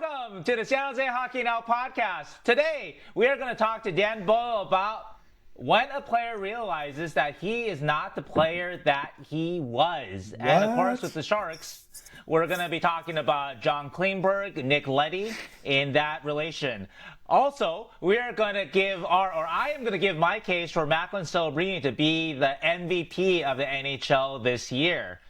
Welcome to the San Jose Hockey Now podcast. Today, we are going to talk to Dan Boyle about when a player realizes that he is not the player that he was. What? And of course, with the Sharks, we're going to be talking about John Klingberg, Nick Leddy in that relation. Also, we are going to give I am going to give my case for Macklin Celebrini to be the MVP of the NHL this year.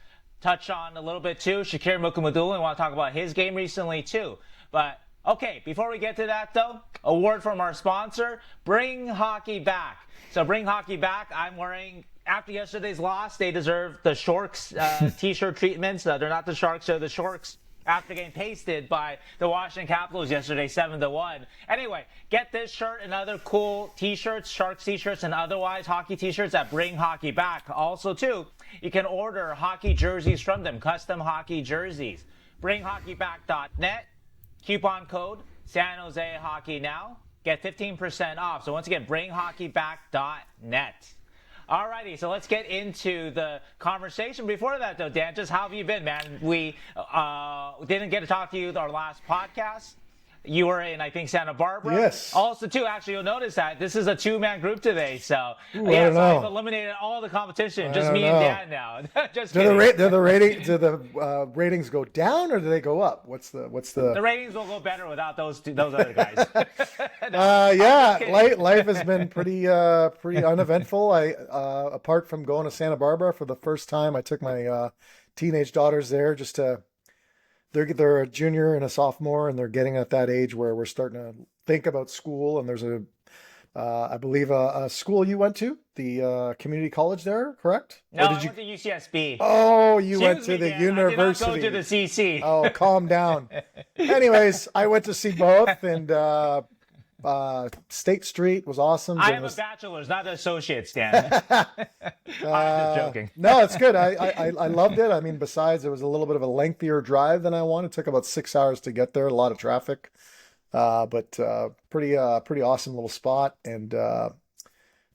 Touch on a little bit too, Shakir Mukhamadullin. I want to talk about his game recently too. But okay, before we get to that though, a word from our sponsor, Bring Hockey Back. So Bring Hockey Back, I'm wearing, after yesterday's loss, they deserve the Sharks t-shirt treatments. They're not the Sharks, they're the Sharks. After getting pasted by the Washington Capitals yesterday, 7-1. Anyway, get this shirt and other cool t-shirts, Sharks t-shirts and otherwise hockey t-shirts at Bring Hockey Back. Also, too, you can order hockey jerseys from them, custom hockey jerseys. BringHockeyBack.net, coupon code San Jose Hockey Now. Get 15% off. So once again, BringHockeyBack.net. Alrighty, so let's get into the conversation. Before that, though, Dan, just how have you been, man? We didn't get to talk to you our last podcast. You were in, I think, Santa Barbara. Yes. Also, too, actually, you'll notice that this is a two-man group today. So, I've eliminated all the competition. Just me and Dan now. Just do the ratings go down or do they go up? What's the? The ratings will go better without those other guys. Life has been pretty uneventful. Apart from going to Santa Barbara for the first time, I took my teenage daughters there just to. They're a junior and a sophomore, and they're getting at that age where we're starting to think about school. And there's I believe, a school you went to, the community college there, correct? No, I went to UCSB. Oh, you went to the university. I did not go to the CC. Oh, calm down. Anyways, I went to see both, and State Street was awesome. I have a bachelor's, not an associate's, Dan. I'm just joking. No, it's good. I loved it. I mean, besides, it was a little bit of a lengthier drive than I wanted. It took about 6 hours to get there. A lot of traffic, but pretty awesome little spot. And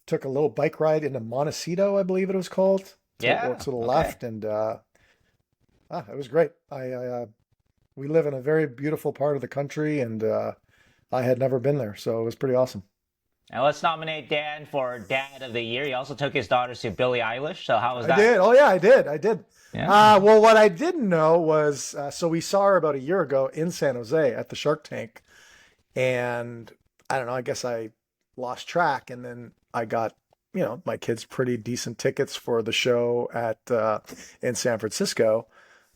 took a little bike ride into Montecito, I believe it was called. To the left, and it was great. We live in a very beautiful part of the country, and I had never been there, so it was pretty awesome. And let's nominate Dan for Dad of the Year. He also took his daughters to Billie Eilish, so how was that? I did. Oh, yeah, I did. Yeah. Well, what I didn't know was, so we saw her about a year ago in San Jose at the Shark Tank, and I don't know, I guess I lost track, and then I got, my kids pretty decent tickets for the show in San Francisco,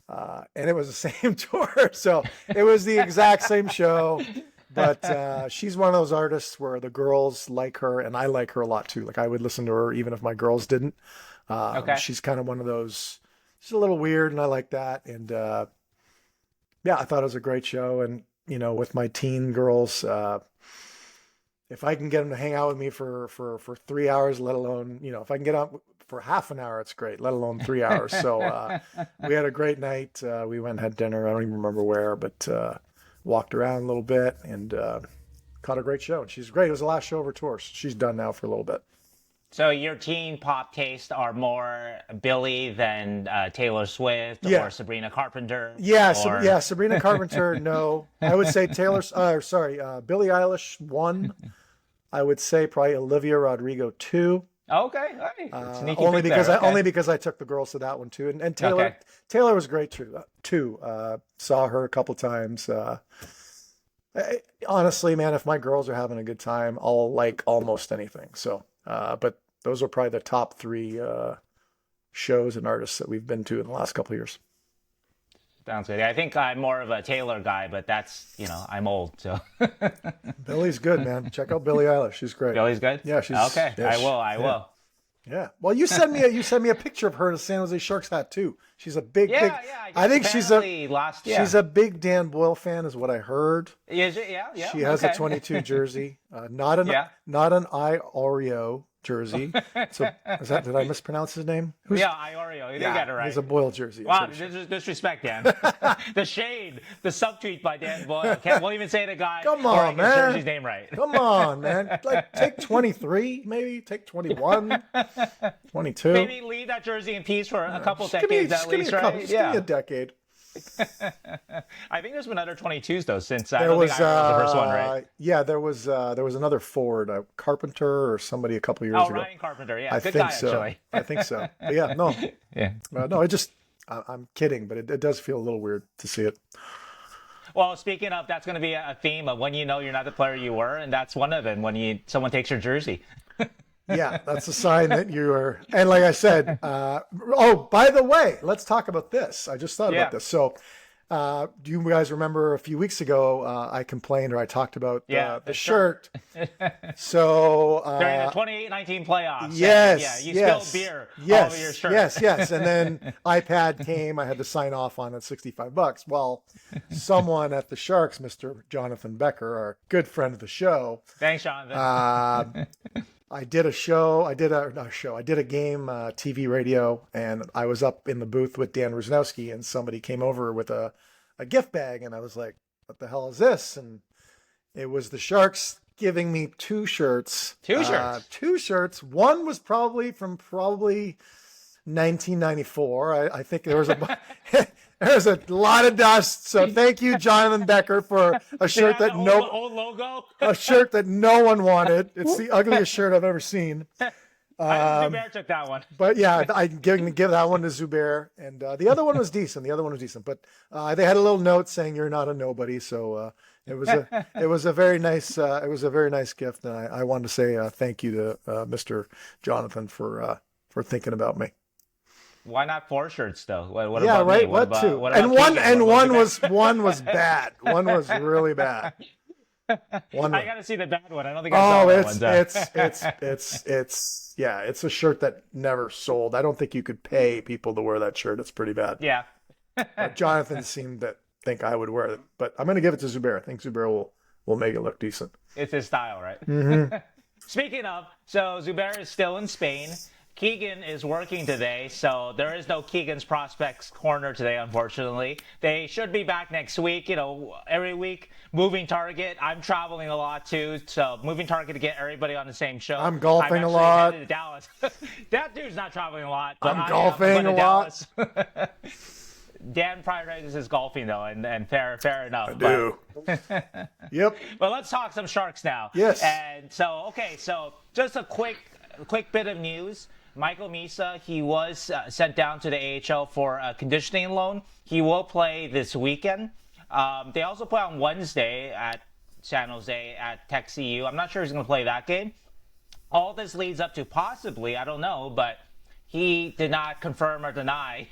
and it was the same tour, so it was the exact same show. But she's one of those artists where the girls like her, and I like her a lot too. Like I would listen to her even if my girls didn't. She's kind of one of those. She's a little weird, and I like that. And I thought it was a great show. And with my teen girls, if I can get them to hang out with me for 3 hours, let alone if I can get out for half an hour, it's great. Let alone 3 hours. So we had a great night. We went and had dinner. I don't even remember where, but. Walked around a little bit and caught a great show. And she's great. It was the last show of her tour. So she's done now for a little bit. So your teen pop tastes are more Billie than Taylor Swift or Sabrina Carpenter? Sabrina Carpenter, no. I would say Billie Eilish, 1. I would say probably Olivia Rodrigo, 2. Okay. Only because I took the girls to that one too. And Taylor was great too. Saw her a couple times. Honestly, man, if my girls are having a good time, I'll like almost anything. So, but those are probably the top 3 shows and artists that we've been to in the last couple of years. Sounds good. I think I'm more of a Taylor guy, but that's, I'm old, so. Billie's good, man. Check out Billie Eilish. She's great. Billie's good? Yeah, she's okay. Yeah, I will. Yeah. Well, you sent me a picture of her in a San Jose Sharks hat too. She's a big. I think she's a big Dan Boyle fan, is what I heard. Is it? Yeah. She has a 22 jersey, not an Iorio jersey. So did I mispronounce his name? Iorio. You got it right. He's a Boyle jersey. Wow, disrespect, Dan. The shade, the subtweet by Dan Boyle. We'll even say the guy. Come on, man. His jersey's name right. Come on, man. Like take 23, maybe take 21, 22. Maybe leave that jersey in peace for a couple decades at least, right? Give me a decade. I think there's been other 22s though since I There don't was, think Iorio was the first one, right? yeah, there was another forward, Carpenter or somebody a couple years Oh, ago. Ryan Carpenter, yeah, I good think guy so. actually. I think so. But yeah, no, Yeah. no, I'm kidding, but it does feel a little weird to see it. Well, speaking of, that's going to be a theme of when you know you're not the player you were, and that's one of them when someone takes your jersey. Yeah, that's a sign that you are. And like I said, oh, by the way, let's talk about this. I just thought about this. So, do you guys remember a few weeks ago I complained or I talked about the shirt? So during the 2019 playoffs. Yes, you spilled beer all over your shirt. Yes. And then iPad came. I had to sign off on it, $65. Well, someone at the Sharks, Mr. Jonathan Becker, our good friend of the show. Thanks, Jonathan. I did a show. I did a game, TV, radio, and I was up in the booth with Dan Rusnowski, and somebody came over with a gift bag, and I was like, "What the hell is this?" And it was the Sharks giving me two shirts. Two shirts. One was probably from 1994. I think there was a there's a lot of dust. So thank you, Jonathan Becker, for a shirt that old logo. a shirt that no one wanted. It's the ugliest shirt I've ever seen. Zubair took that one. But yeah, I'm going to give that one to Zubair, and the other one was decent. But they had a little note saying you're not a nobody. So it was a very nice gift, and I wanted to say thank you to Mr. Jonathan for thinking about me. Why not 4 shirts though? What yeah, about right. me? What two? What and about one Keegan? one was bad. One was really bad. I got to see the bad one. I don't think I saw that one. It's a shirt that never sold. I don't think you could pay people to wear that shirt. It's pretty bad. Yeah. Jonathan seemed to think I would wear it, but I'm going to give it to Zubair. I think Zubair will make it look decent. It's his style, right? Mm-hmm. Speaking of, so Zubair is still in Spain. Keegan is working today, so there is no Keegan's Prospects Corner today, unfortunately. They should be back next week. You know, every week, moving target. I'm traveling a lot, too, so moving target to get everybody on the same show. I'm golfing a lot. Headed to Dallas. That dude's not traveling a lot. I'm golfing a lot. Dan prioritizes his golfing, though, and fair enough. I do. Yep. But let's talk some Sharks now. Yes. And so just a quick bit of news. Michael Misa, he was sent down to the AHL for a conditioning loan. He will play this weekend. They also play on Wednesday at San Jose at Tech CU. I'm not sure he's going to play that game. All this leads up to possibly, I don't know, but he did not confirm or deny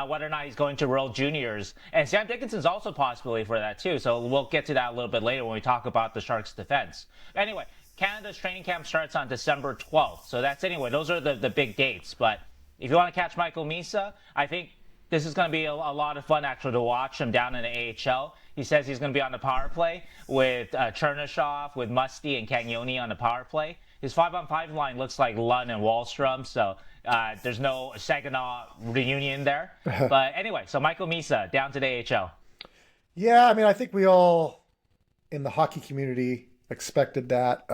whether or not he's going to World Juniors. And Sam Dickinson's also a possibility for that too. So we'll get to that a little bit later when we talk about the Sharks' defense. Anyway, Canada's training camp starts on December 12th. So those are the big dates. But if you want to catch Michael Misa, I think this is going to be a lot of fun actually to watch him down in the AHL. He says he's going to be on the power play with Chernyshov, with Musty and Cagnoni on the power play. His 5-on-5 line looks like Lund and Wallstrom, so there's no Saginaw reunion there. But anyway, so Michael Misa down to the AHL. Yeah, I mean, I think we all in the hockey community expected that.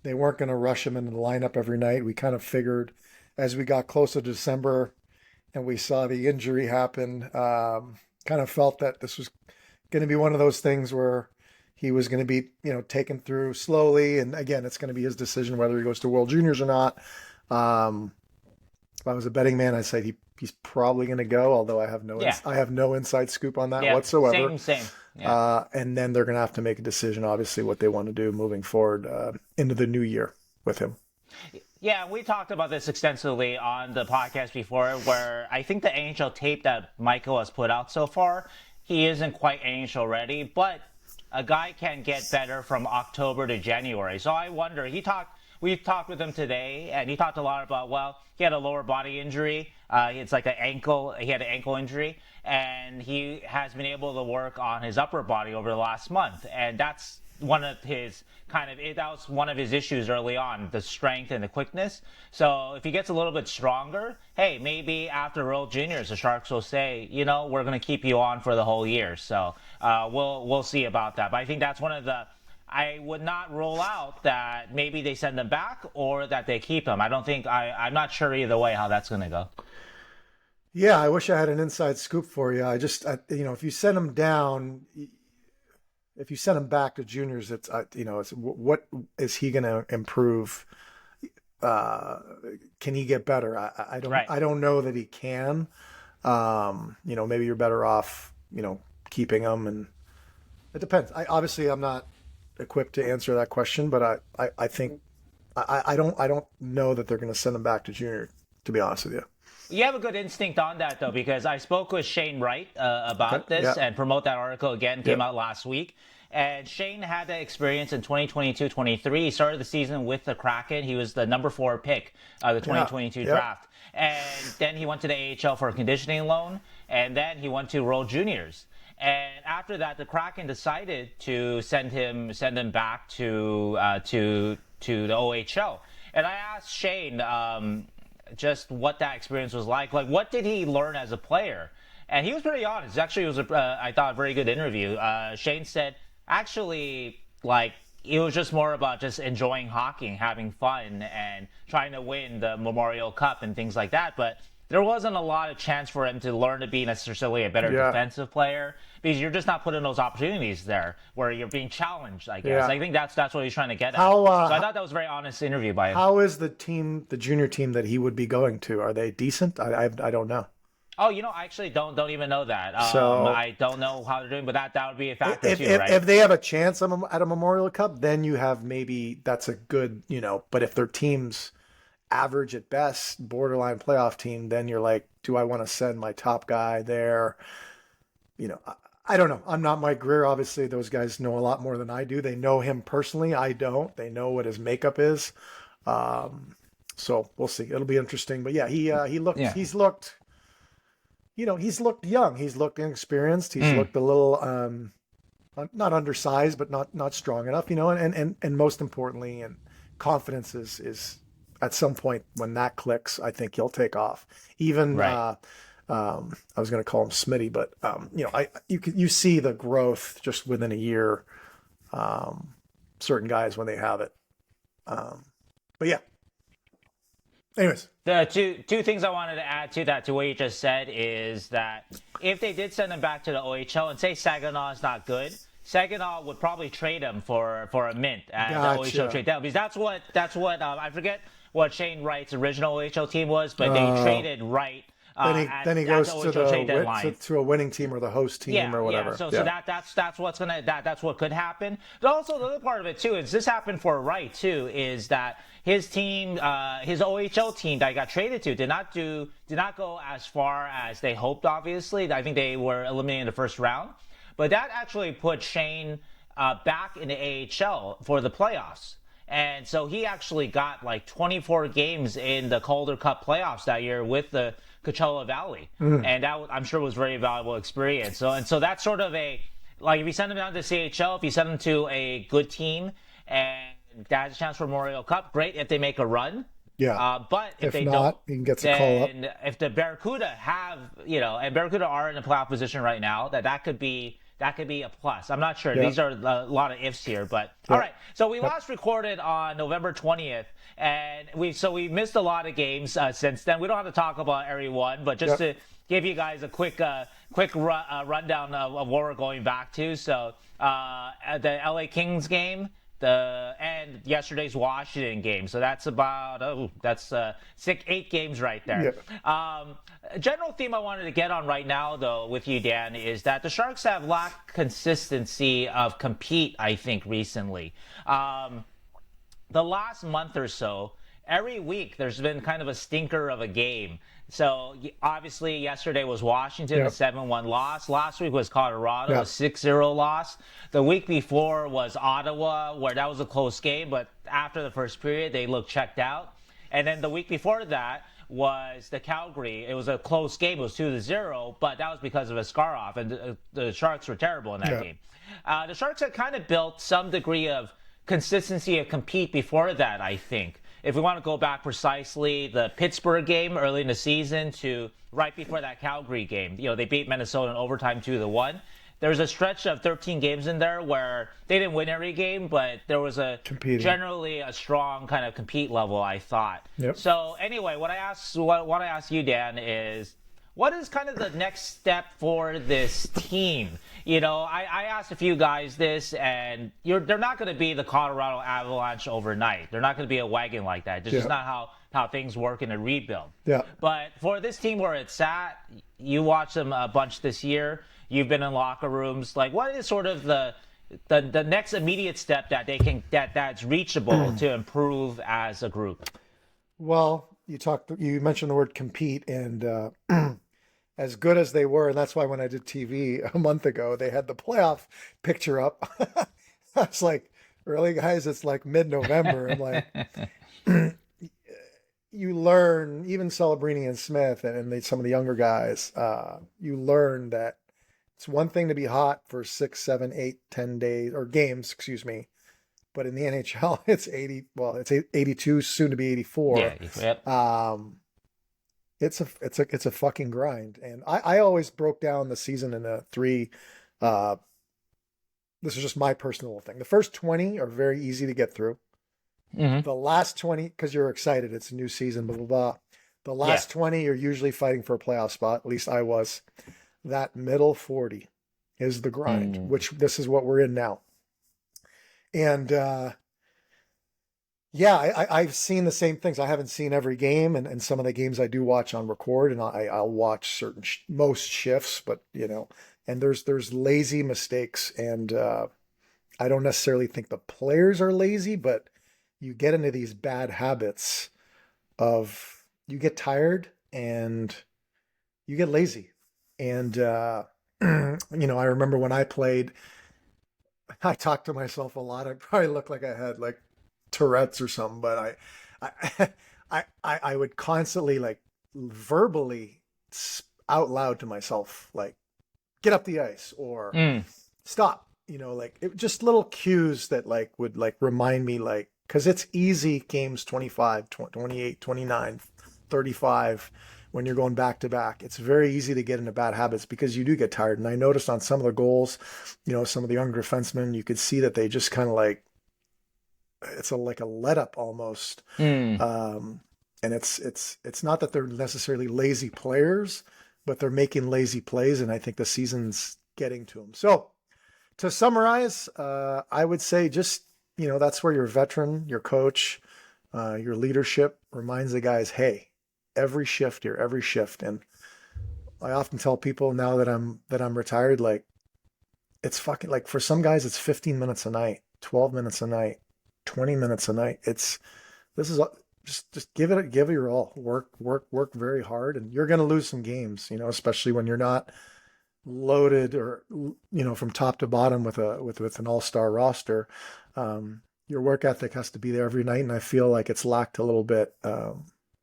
They weren't going to rush him into the lineup every night. We kind of figured as we got closer to December and we saw the injury happen, kind of felt that this was going to be one of those things where he was going to be, taken through slowly. And again, it's going to be his decision whether he goes to World Juniors or not. If I was a betting man, I'd say he's probably going to go, although I have no inside scoop on that whatsoever. Same. Yeah. And then they're going to have to make a decision, obviously, what they want to do moving forward into the new year with him. Yeah, we talked about this extensively on the podcast before, where I think the NHL tape that Michael has put out so far, he isn't quite NHL ready, but a guy can get better from October to January. So I wonder, we talked with him today, and he talked a lot about, he had a lower body injury. It's like he had an ankle injury, and he has been able to work on his upper body over the last month. And that's one of his that was one of his issues early on, the strength and the quickness. So if he gets a little bit stronger, hey, maybe after World Juniors, the Sharks will say, we're going to keep you on for the whole year. So we'll see about that. But I think that's one of I would not rule out that maybe they send him back or that they keep him. I'm not sure either way how that's going to go. Yeah, I wish I had an inside scoop for you. If you send him down, if you send him back to juniors, it's what is he going to improve? Can he get better? I don't know that he can. Maybe you're better off, keeping him, and it depends. I'm not equipped to answer that question, but I think I don't know that they're going to send him back to junior, to be honest with you. You have a good instinct on that, though, because I spoke with Shane Wright about this, and Promote That article again came out last week. And Shane had that experience in 2022-23. He started the season with the Kraken. He was the number 4 pick of the 2022 draft. And then he went to the AHL for a conditioning loan, and then he went to World Juniors. And after that, the Kraken decided to send him back to the OHL. And I asked Shane just what that experience was like. Like, what did he learn as a player? And he was pretty honest. Actually, it was, I thought, a very good interview. Shane said, actually, like, it was just more about just enjoying hockey and having fun and trying to win the Memorial Cup and things like that. But there wasn't a lot of chance for him to learn to be necessarily a better defensive player, because you're just not putting those opportunities there where you're being challenged, I guess. I think that's what he's trying to get at. So I thought that was a very honest interview by him. How is the junior team that he would be going to? Are they decent? I don't know. Oh, I actually don't even know that. I don't know how they're doing, but that would be a factor too, right? If they have a chance at a Memorial Cup, then you have that's a good, but if their team's average at best, borderline playoff team, then you're like, do I want to send my top guy there? I don't know. I'm not Mike Greer. Obviously, those guys know a lot more than I do. They know him personally. I don't. They know what his makeup is. So we'll see. It'll be interesting. But yeah, he's looked young. He's looked inexperienced. He's looked a little, not undersized, but not strong enough, and most importantly, and confidence is at some point when that clicks, I think he'll take off. Even, I was going to call him Smitty, but you see the growth just within a year. Certain guys when they have it. But yeah. Anyways, the two things I wanted to add to what you just said is that if they did send him back to the OHL and say Saginaw is not good, Saginaw would probably trade him for a mint at the OHL trade deadline, because that's what I forget what Shane Wright's original OHL team was, but they traded Wright. Then he goes to a winning team or the host team or whatever. So that's what could happen. But also the other part of it too is this happened for Wright too, is that his team, his OHL team that got traded to did not go as far as they hoped. Obviously, I think they were eliminated in the first round, but that actually put Shane back in the AHL for the playoffs. And so he actually got like 24 games in the Calder Cup playoffs that year with the Coachella Valley. And that, I'm sure, was a very valuable experience. So that's sort of if you send him down to CHL, if you send him to a good team and that has a chance for Memorial Cup, great if they make a run. Yeah. But if they not, he can get the call up. If the Barracuda have, and Barracuda are in a playoff position right now, that could be a plus. I'm not sure. Yeah. These are a lot of ifs here, but all right. So we last recorded on November 20th, and we missed a lot of games since then. We don't have to talk about every one, but just to give you guys a quick rundown of what we're going back to. So at the LA Kings game, and yesterday's Washington game. So that's about 8 games right there. Yeah. General theme I wanted to get on right now, though, with you, Dan, is that the Sharks have lacked consistency of compete, I think, recently. The last month or so, every week there's been kind of a stinker of a game. So obviously yesterday was Washington, a 7-1 loss. Last week was Colorado, a 6-0 loss. The week before was Ottawa, where that was a close game, but after the first period, they looked checked out. And then the week before that was the Calgary. It was a close game. It was 2-0, but that was because of a Askarov, and the Sharks were terrible in that game. The Sharks had kind of built some degree of consistency of compete before that, I think. If we want to go back precisely, the Pittsburgh game early in the season to right before that Calgary game, they beat Minnesota in overtime 2-1. There was a stretch of 13 games in there where they didn't win every game, but there was generally a strong kind of compete level, I thought. Yep. So anyway, what I asked you, Dan, is what is kind of the next step for this team? You know, I asked a few guys this, and they're not going to be the Colorado Avalanche overnight. They're not going to be a wagon like that. It's just not how things work in a rebuild. Yeah. But for this team where it's at, you watch them a bunch this year. You've been in locker rooms. Like, what is sort of the next immediate step that they can that's reachable to improve as a group? Well, you mentioned the word compete, and as good as they were, and that's why when I did TV a month ago, they had the playoff picture up. I was like, really, guys? It's like mid-November. I'm like, you learn, even Celebrini and Smith and some of the younger guys, you learn that it's one thing to be hot for 6, 7, 8, 10 days, or games, excuse me. But in the NHL, it's 82, soon to be 84. Yeah, yep. It's a fucking grind. And I always broke down the season into three. This is just my personal thing. The first 20 are very easy to get through. Mm-hmm. The last 20, because you're excited, it's a new season, blah, blah, blah. The last 20, you're usually fighting for a playoff spot. At least I was. That middle 40 is the grind, which this is what we're in now. And I've seen the same things. I haven't seen every game, and some of the games I do watch on record, and I'll watch certain most shifts, but and there's lazy mistakes, and I don't necessarily think the players are lazy, but you get into these bad habits of you get tired and you get lazy. And, I remember when I played, I talked to myself a lot. I probably looked like I had like Tourette's or something, but I would constantly like verbally out loud to myself, like get up the ice or stop, just little cues that like would like remind me, like, cause it's easy games 25, 28, 29, 35. When you're going back to back, it's very easy to get into bad habits because you do get tired. And I noticed on some of the goals, some of the younger defensemen, you could see that they just kind of like, it's like a let up almost. And it's not that they're necessarily lazy players, but they're making lazy plays. And I think the season's getting to them. So to summarize, I would say just, that's where your veteran, your coach, your leadership reminds the guys, hey, every shift. And I often tell people now that I'm retired, like it's fucking like for some guys, it's 15 minutes a night, 12 minutes a night, 20 minutes a night. This is just give it your all, work very hard, and you're going to lose some games, especially when you're not loaded or, from top to bottom with an all-star roster. Your work ethic has to be there every night. And I feel like it's lacked a little bit,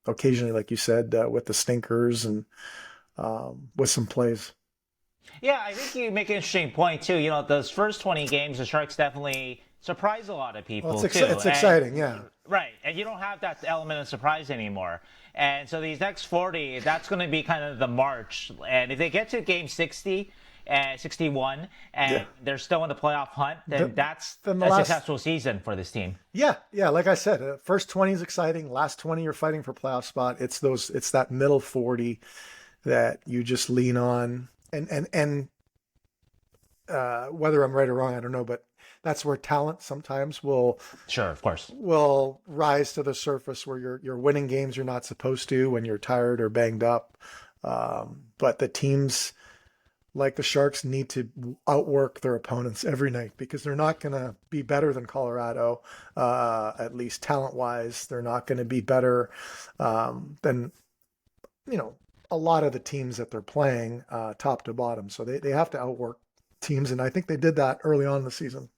occasionally, like you said, with the stinkers and with some plays. Yeah, I think you make an interesting point too. Those first 20 games, the Sharks definitely surprise a lot of people too. It's exciting, yeah. Right, and you don't have that element of surprise anymore. And so these next 40, that's going to be kind of the march. And if they get to game 60, 61, and they're still in the playoff hunt, then that's a successful season for this team. Yeah. Like I said, first 20 is exciting. Last 20, you're fighting for playoff spot. It's that middle 40 that you just lean on. And whether I'm right or wrong, I don't know, but that's where talent sometimes will rise to the surface, where you're winning games you're not supposed to when you're tired or banged up. But the teams like the Sharks need to outwork their opponents every night, because they're not going to be better than Colorado, at least talent-wise. They're not going to be better than, a lot of the teams that they're playing top to bottom. So they have to outwork teams, and I think they did that early on in the season.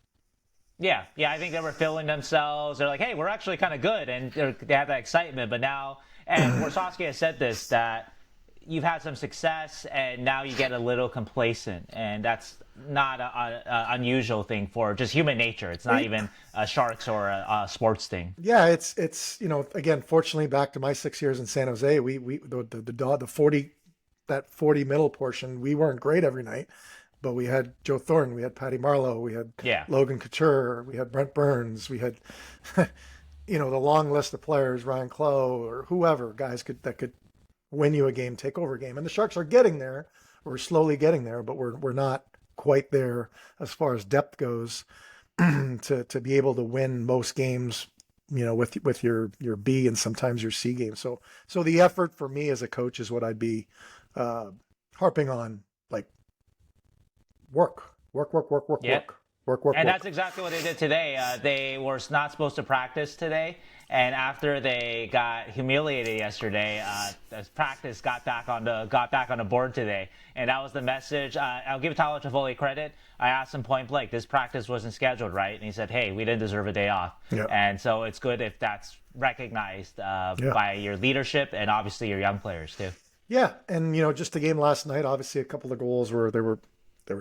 Yeah, I think they were feeling themselves. They're like, hey, we're actually kind of good, and they have that excitement. But now, and Warsawski has said this, that you've had some success, and now you get a little complacent, and that's not an unusual thing for just human nature. It's not even Sharks or a sports thing. Yeah, it's again, fortunately, back to my 6 years in San Jose, the 40 middle portion, we weren't great every night, but we had Joe Thornton, we had Patty Marleau, we had Logan Couture, we had Brent Burns, we had the long list of players, Ryan Clough or whoever, guys that could win you a game, take over a game. And the Sharks are getting there. We're slowly getting there, but we're not quite there as far as depth goes to be able to win most games, with your B and sometimes your C game. So the effort for me as a coach is what I'd be harping on, like work. Yep. Work. And that's exactly what they did today. They were not supposed to practice today, and after they got humiliated yesterday, practice got back on the board today, and that was the message. I'll give Tyler Toffoli credit. I asked him point blank, this practice wasn't scheduled, right? And he said, hey, we didn't deserve a day off. Yep. And so it's good if that's recognized by your leadership and obviously your young players too. Yeah, and just the game last night, obviously a couple of goals were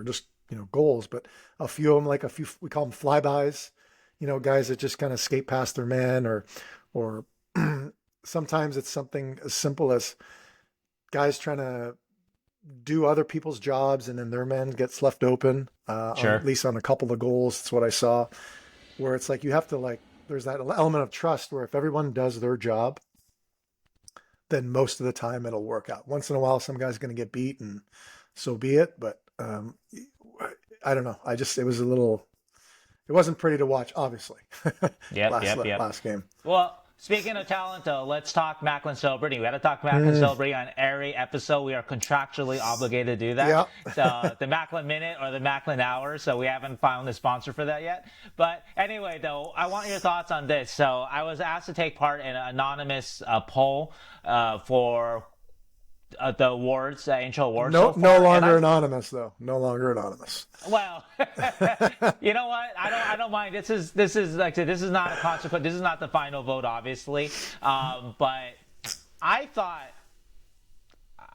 just goals, but a few of them, we call them flybys, guys that just kind of skate past their man, or sometimes it's something as simple as guys trying to do other people's jobs and then their man gets left open, Sure. at least on a couple of goals. That's what I saw, where it's like you have to, there's that element of trust where if everyone does their job, then most of the time it'll work out. Once in a while, some guy's going to get beat, and so be it. But I don't know. It wasn't pretty to watch, obviously. Last game. Well, speaking of talent, though, let's talk Macklin Celebrini. We got to talk Macklin Celebrini on every episode. We are contractually obligated to do that. Yeah. So the Macklin Minute or the Macklin Hour. So we haven't found a sponsor for that yet. But anyway, though, I want your thoughts on this. So I was asked to take part in an anonymous poll for the awards, NHL awards. No longer anonymous, though. No longer anonymous. Well, you know what? I don't mind. This is like I said, this is not a consequence. This is not the final vote, obviously. But I thought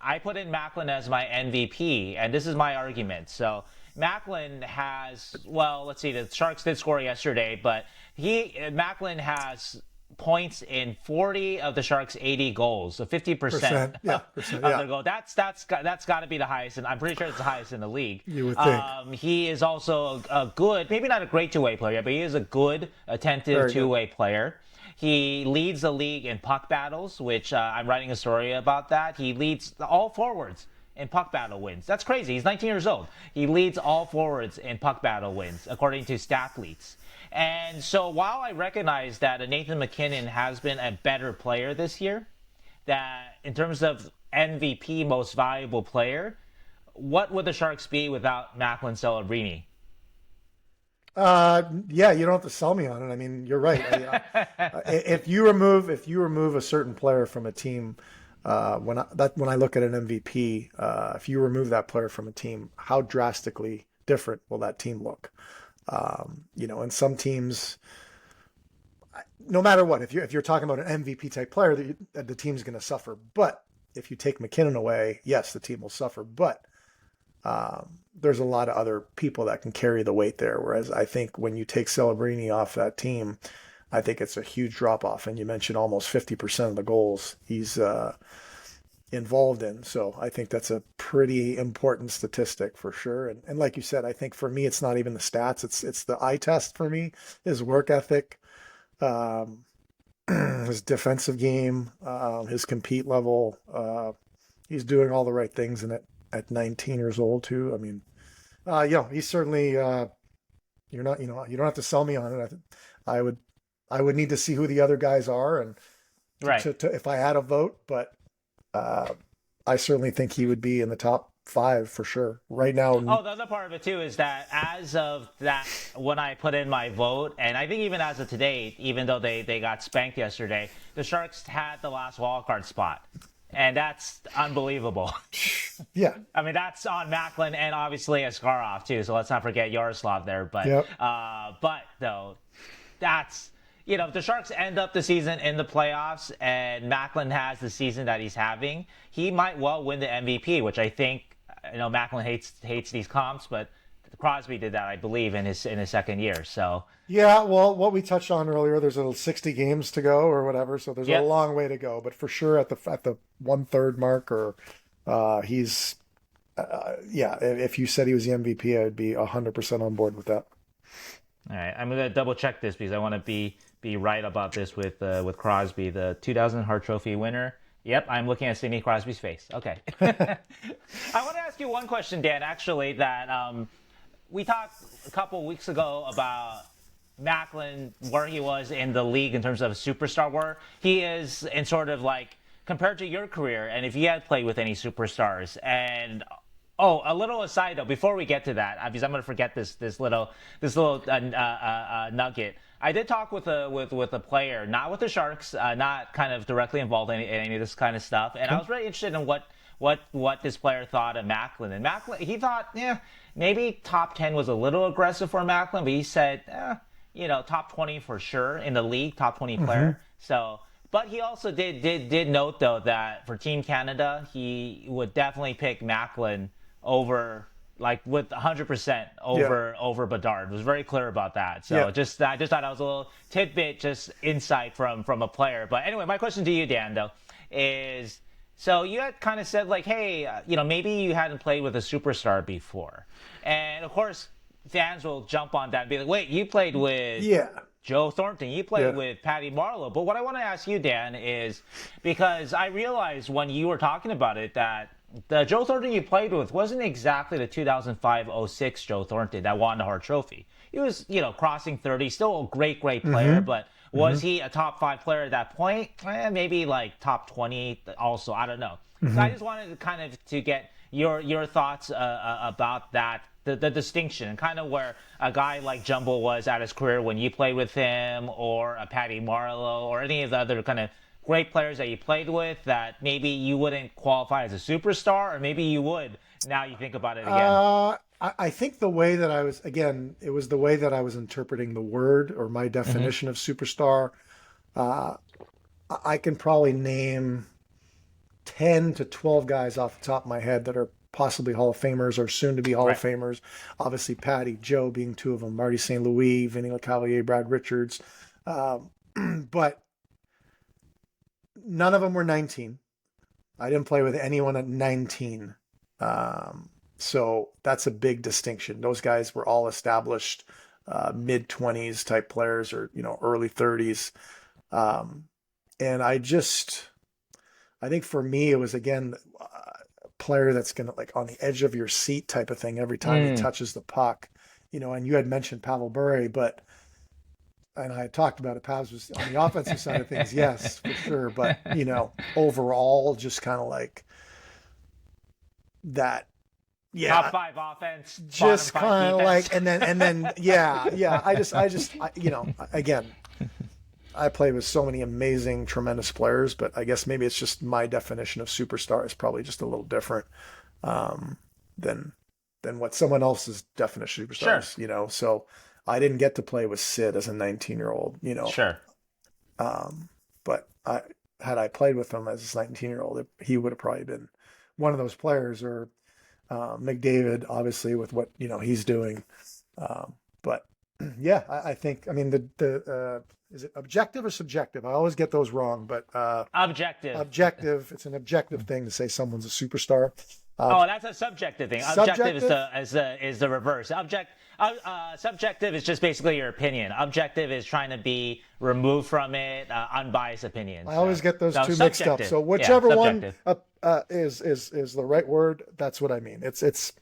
I put in Macklin as my MVP, and this is my argument. So Macklin has, well, let's see, the Sharks did score yesterday, but Macklin has points in 40 of the Sharks' 80 goals, so 50% of their goal. That's got to be the highest, and I'm pretty sure it's the highest in the league. You would think. He is also a good, maybe not a great two-way player, but he is a good, attentive two-way player. He leads the league in puck battles, which I'm writing a story about that. He leads all forwards in puck battle wins. That's crazy. He's 19 years old. He leads all forwards in puck battle wins, according to Stathletes. And so while I recognize that Nathan MacKinnon has been a better player this year, that in terms of MVP, most valuable player, what would the Sharks be without Macklin Celebrini? Yeah, you don't have to sell me on it. I mean, you're right. If you remove a certain player from a team, when I look at an MVP, if you remove that player from a team, how drastically different will that team look? And some teams, no matter what, if you're talking about an MVP type player, the team's going to suffer. But if you take MacKinnon away, yes, the team will suffer. But there's a lot of other people that can carry the weight there. Whereas I think when you take Celebrini off that team, I think it's a huge drop off. And you mentioned almost 50% of the goals he's involved in. So I think that's a pretty important statistic for sure. And like you said, I think for me, it's not even the stats. It's the eye test for me, his work ethic, his defensive game, his compete level. He's doing all the right things in it at 19 years old too. I mean, he's certainly, you don't have to sell me on it. I would need to see who the other guys are and right. If I had a vote, but I certainly think he would be in the top 5 for sure right now. Oh, the other part of it too is that as of that, when I put in my vote, and I think even as of today, even though they got spanked yesterday, the Sharks had the last wildcard spot. And that's unbelievable. Yeah. I mean, that's on Macklin and obviously Askarov too. So let's not forget Yaroslav there. But, yep. But though, that's, if the Sharks end up the season in the playoffs and Macklin has the season that he's having, he might well win the MVP, which I think, Macklin hates these comps, but Crosby did that, I believe, in his second year. So yeah, well, what we touched on earlier, there's 60 games to go or whatever, so there's a long way to go. But for sure, at the 1/3 mark, or he's if you said he was the MVP, I'd be 100% on board with that. All right, I'm gonna double check this because I want to be right about this with Crosby, the 2000 Hart Trophy winner Yep, I'm looking at Sidney Crosby's face. Okay. I want to ask you one question, Dan, actually, that we talked a couple weeks ago about Macklin, where he was in the league in terms of superstar, where he is in sort of like compared to your career, and if you had played with any superstars. And a little aside though, before we get to that, because I'm going to forget this little nugget. I did talk with a player, not with the Sharks, not kind of directly involved in any of this kind of stuff, and I was really interested in what this player thought of Macklin. And Macklin, he thought, maybe top 10 was a little aggressive for Macklin, but he said, top 20 for sure in the league, top 20 player. So, but he also did note though that for Team Canada, he would definitely pick Macklin over, like with 100% over Bedard. Was very clear about that. So I just thought that was a little tidbit, just insight from a player. But anyway, my question to you, Dan, though, is so you had kind of said like, hey, maybe you hadn't played with a superstar before, and of course fans will jump on that and be like, wait, you played with Joe Thornton, you played with Patty Marleau. But what I want to ask you, Dan, is because I realized when you were talking about it that the Joe Thornton you played with wasn't exactly the 2005-06 Joe Thornton that won the Hart Trophy. He was, crossing 30, still a great player, but was he a top 5 player at that point? Maybe like top 20 also, I don't know. So I just wanted to kind of to get your thoughts about that, the distinction, and kind of where a guy like Jumbo was at his career when you played with him, or a Patty Marleau, or any of the other kind of great players that you played with that maybe you wouldn't qualify as a superstar, or maybe you would now you think about it again. I think the way that it was the way that I was interpreting the word or my definition of superstar. I can probably name 10 to 12 guys off the top of my head that are possibly Hall of Famers or soon to be Hall of Famers. Obviously, Patty, Joe being 2 of them, Marty St. Louis, Vinny LeCavalier, Brad Richards. But none of them were 19. I didn't play with anyone at 19. So that's a big distinction. Those guys were all established mid-20s type players, or early 30s. And I think for me it was again a player that's gonna like on the edge of your seat type of thing every time he touches the puck. And you had mentioned Pavel Bure, and I had talked about it. Pavs was on the offensive side of things, yes, for sure. But overall, just kind of like that. Yeah, top 5 offense, just kind of like, and then, yeah. I just, again, I played with so many amazing, tremendous players, but I guess maybe it's just my definition of superstar is probably just a little different than what someone else's definition of superstars. Sure. So I didn't get to play with Sid as a 19-year-old. Sure. But had I played with him as a 19-year-old, he would have probably been one of those players, or McDavid, obviously, with what he's doing. But yeah, I think, I mean, the is it objective or subjective? I always get those wrong, but objective. Objective. It's an objective thing to say someone's a superstar. That's a subjective thing. Subjective is the reverse. Subjective is just basically your opinion. Objective is trying to be removed from it, unbiased opinion. I always get those two mixed up. So whichever one is the right word, that's what I mean. It's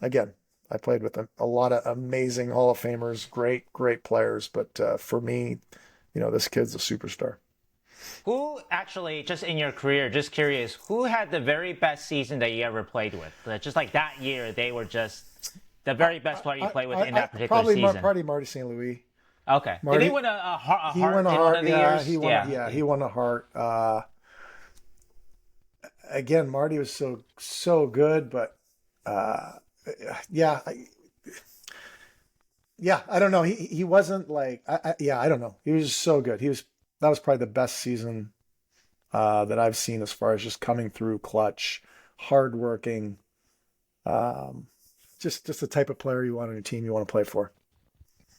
again, I played with a lot of amazing Hall of Famers, great players, but for me, this kid's a superstar. Who actually, just in your career, just curious, who had the very best season that you ever played with? Just like that year, they were just the very best player you played with in that particular season. Probably Marty St. Louis. Okay. Did he win a Hart in one of the years? He won a Hart. Again, Marty was so good, but I don't know. He wasn't like I don't know. He was so good. That was probably the best season that I've seen as far as just coming through clutch, hardworking, just the type of player you want on your team you want to play for.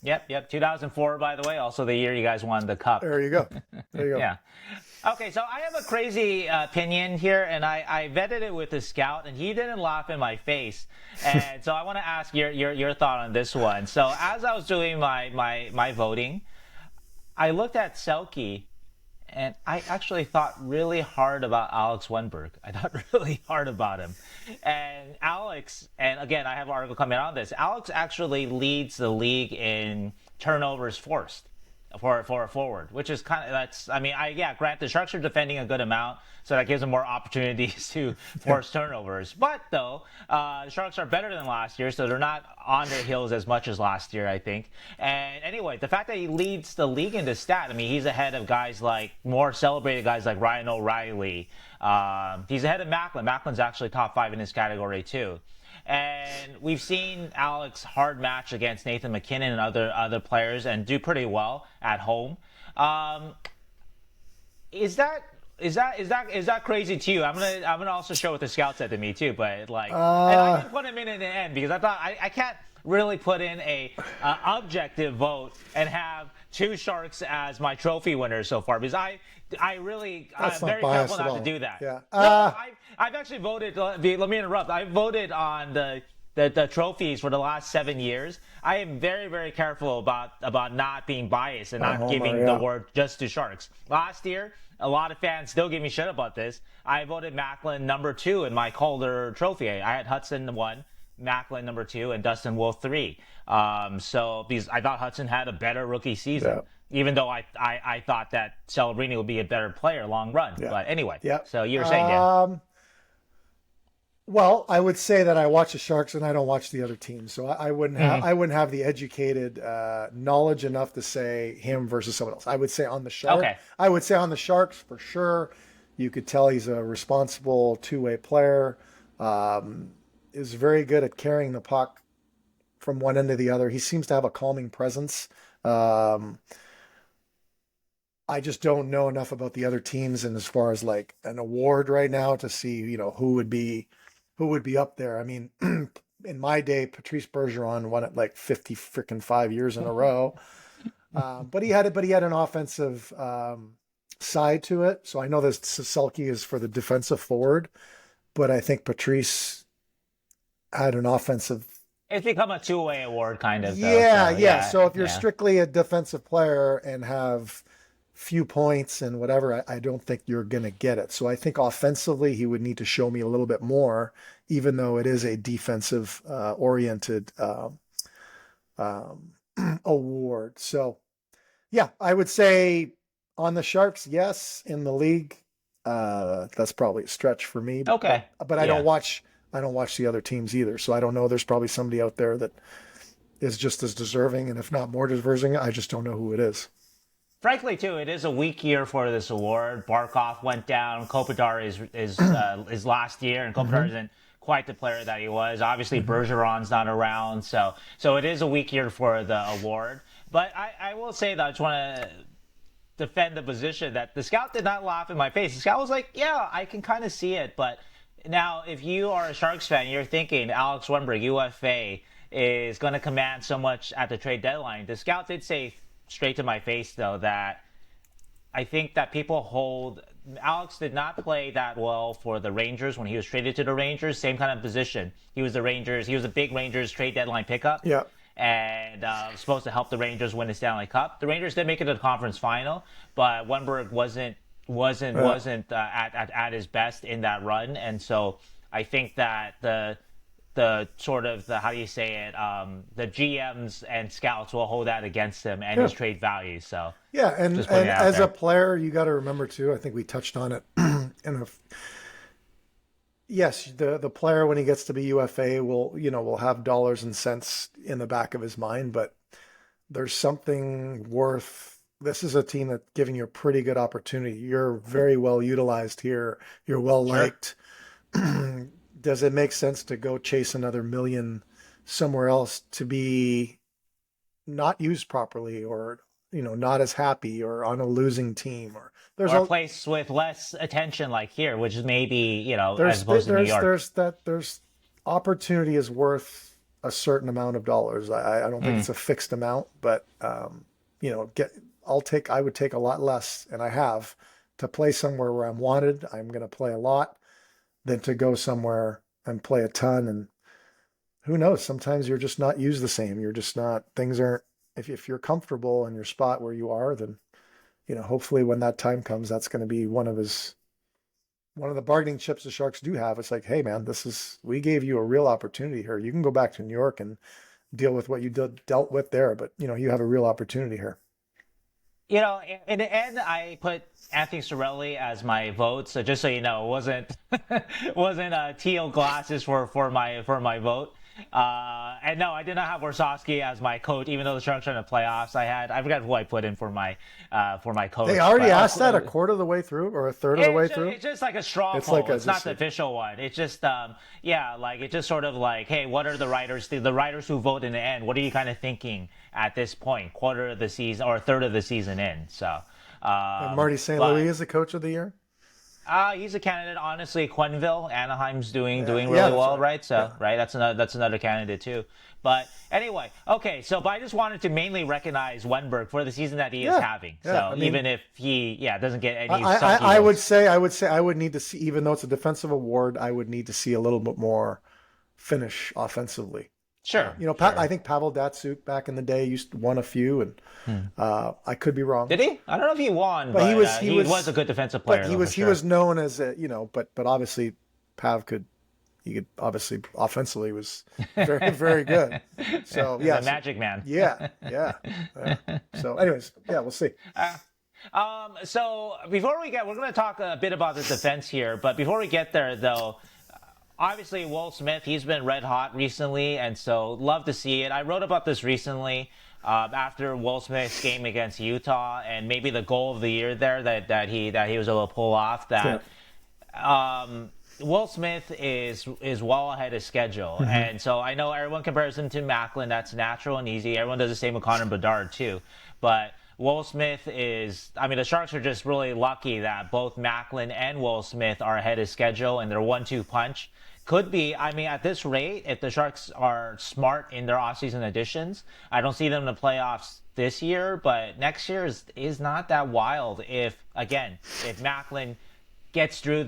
Yep. 2004, by the way, also the year you guys won the cup. There you go. Yeah. Okay, so I have a crazy opinion here, and I vetted it with a scout, and he didn't laugh in my face. And so I want to ask your thought on this one. So as I was doing my voting, I looked at Selke, And I actually thought really hard about Alex Wennberg. I thought really hard about him. And Alex, and again, I have an article coming out on this. Alex actually leads the league in turnovers forced for a forward, which is kind of, that's, I mean, grant the Sharks are defending a good amount, so that gives them more opportunities to force turnovers. But though, the Sharks are better than last year, so they're not on their heels as much as last year, I think. And anyway, the fact that he leads the league in this stat, I mean, he's ahead of guys like, more celebrated guys like Ryan O'Reilly. He's ahead of Macklin. Macklin's actually top 5 in this category too. And we've seen Alex hard match against Nathan McKinnon and other players and do pretty well at home. Is that crazy to you? I'm gonna also show what the scout said to me too, but like, and I didn't put him in the end because I thought I can't really put in a objective vote and have 2 Sharks as my trophy winners so far because I'm very careful not to do that. Yeah. No, I've actually voted. Let me interrupt. I voted on the trophies for the last 7 years. I am very, very careful about not being biased and not giving the award just to Sharks. Last year, a lot of fans still give me shit about this. I voted Macklin number 2 in my Calder trophy. I had Hudson 1, Macklin number 2, and Dustin Wolf 3. So because I thought Hudson had a better rookie season. Yeah. Even though I thought that Celebrini would be a better player long run. Yeah. But anyway, so you were saying, Dan. Well, I would say that I watch the Sharks and I don't watch the other teams, so I wouldn't have the educated knowledge enough to say him versus someone else. I would say on the Sharks. Okay. I would say on the Sharks for sure. You could tell he's a responsible two-way player. Is very good at carrying the puck from one end to the other. He seems to have a calming presence. I just don't know enough about the other teams and as far as like an award right now to see, who would be up there. I mean, in my day, Patrice Bergeron won it like 55 years in a row. But he had an offensive side to it. So I know that Selke is for the defensive forward, but I think Patrice had an offensive. It's become a two-way award kind of. Yeah. So if you're strictly a defensive player and have few points and whatever, I don't think you're going to get it. So I think offensively he would need to show me a little bit more, even though it is a defensive oriented award. So yeah, I would say on the Sharks, yes. In the league, that's probably a stretch for me. Okay. But I don't watch the other teams either. So I don't know. There's probably somebody out there that is just as deserving, and if not more deserving, I just don't know who it is. Frankly, too, it is a weak year for this award. Barkov went down. Kopitar is last year, and Kopitar isn't quite the player that he was. Obviously, Bergeron's not around, so it is a weak year for the award. But I will say that I just want to defend the position that the scout did not laugh in my face. The scout was like, yeah, I can kind of see it. But now, if you are a Sharks fan, you're thinking Alex Wennberg, UFA, is going to command so much at the trade deadline. The scout did say straight to my face, though, that I think that people hold Alex did not play that well for the Rangers when he was traded to the Rangers. Same kind of position. He was a big Rangers trade deadline pickup. Yeah. And supposed to help the Rangers win the Stanley Cup. The Rangers did make it to the conference final, but Wennberg wasn't at his best in that run, and so I think that the sort of the, how do you say it, the GMs and scouts will hold that against him and his trade value. So and as a player, you got to remember too. I think we touched on it. Yes, the player when he gets to be UFA will have dollars and cents in the back of his mind, but there's something worth. This is a team that's giving you a pretty good opportunity. You're very well utilized here. You're well liked. Does it make sense to go chase another million somewhere else to be not used properly or, not as happy or on a losing team or a place with less attention like here, which is maybe, as opposed to New York. There's opportunity is worth a certain amount of dollars. I don't think it's a fixed amount, but, I would take a lot less, and I have, to play somewhere where I'm wanted. I'm going to play a lot than to go somewhere and play a ton. And who knows, sometimes you're just not used the same. You're just not, things aren't, if you're comfortable in your spot where you are, then hopefully when that time comes, that's going to be one of the bargaining chips the Sharks do have. It's like, hey man, we gave you a real opportunity here. You can go back to New York and deal with what you dealt with there, but you have a real opportunity here. In the end, I put Anthony Cirelli as my vote. So just so you know, it wasn't teal glasses for my vote. And no, I did not have Warsawski as my coach, even though the Sharks are in the playoffs. I forgot who I put in for my coach. They already asked that a quarter of the way through or a third of the way through. It's just like a straw poll. It's not the official one. It's just it's just sort of like, hey, what are the writers who vote in the end? What are you kind of thinking at this point, quarter of the season or a third of the season in? So Marty St. Louis is the coach of the year. He's a candidate. Honestly, Quenneville, Anaheim's doing really well, right? So right, that's another candidate too. But anyway, okay. So, but I just wanted to mainly recognize Wennberg for the season that he is having. So even if he doesn't get any, I would say I would need to see, even though it's a defensive award, I would need to see a little bit more finish offensively. Sure. I think Pavel Datsyuk back in the day won a few, and I could be wrong. Did he? I don't know if he won, but he was a good defensive player. But he was known as but obviously Pav could obviously offensively was very very good. So the Magic Man. Yeah. So anyways, we'll see. So before we're going to talk a bit about the defense here, but before we get there though. Obviously, Will Smith, he's been red hot recently, and so love to see it. I wrote about this recently after Will Smith's game against Utah, and maybe the goal of the year there that he was able to pull off. That Will Smith is well ahead of schedule, and so I know everyone compares him to Macklin. That's natural and easy. Everyone does the same with Connor Bedard too, but. Will Smith the Sharks are just really lucky that both Macklin and Will Smith are ahead of schedule and their 1-2 punch could be, at this rate, if the Sharks are smart in their offseason additions, I don't see them in the playoffs this year, but next year is not that wild if Macklin gets through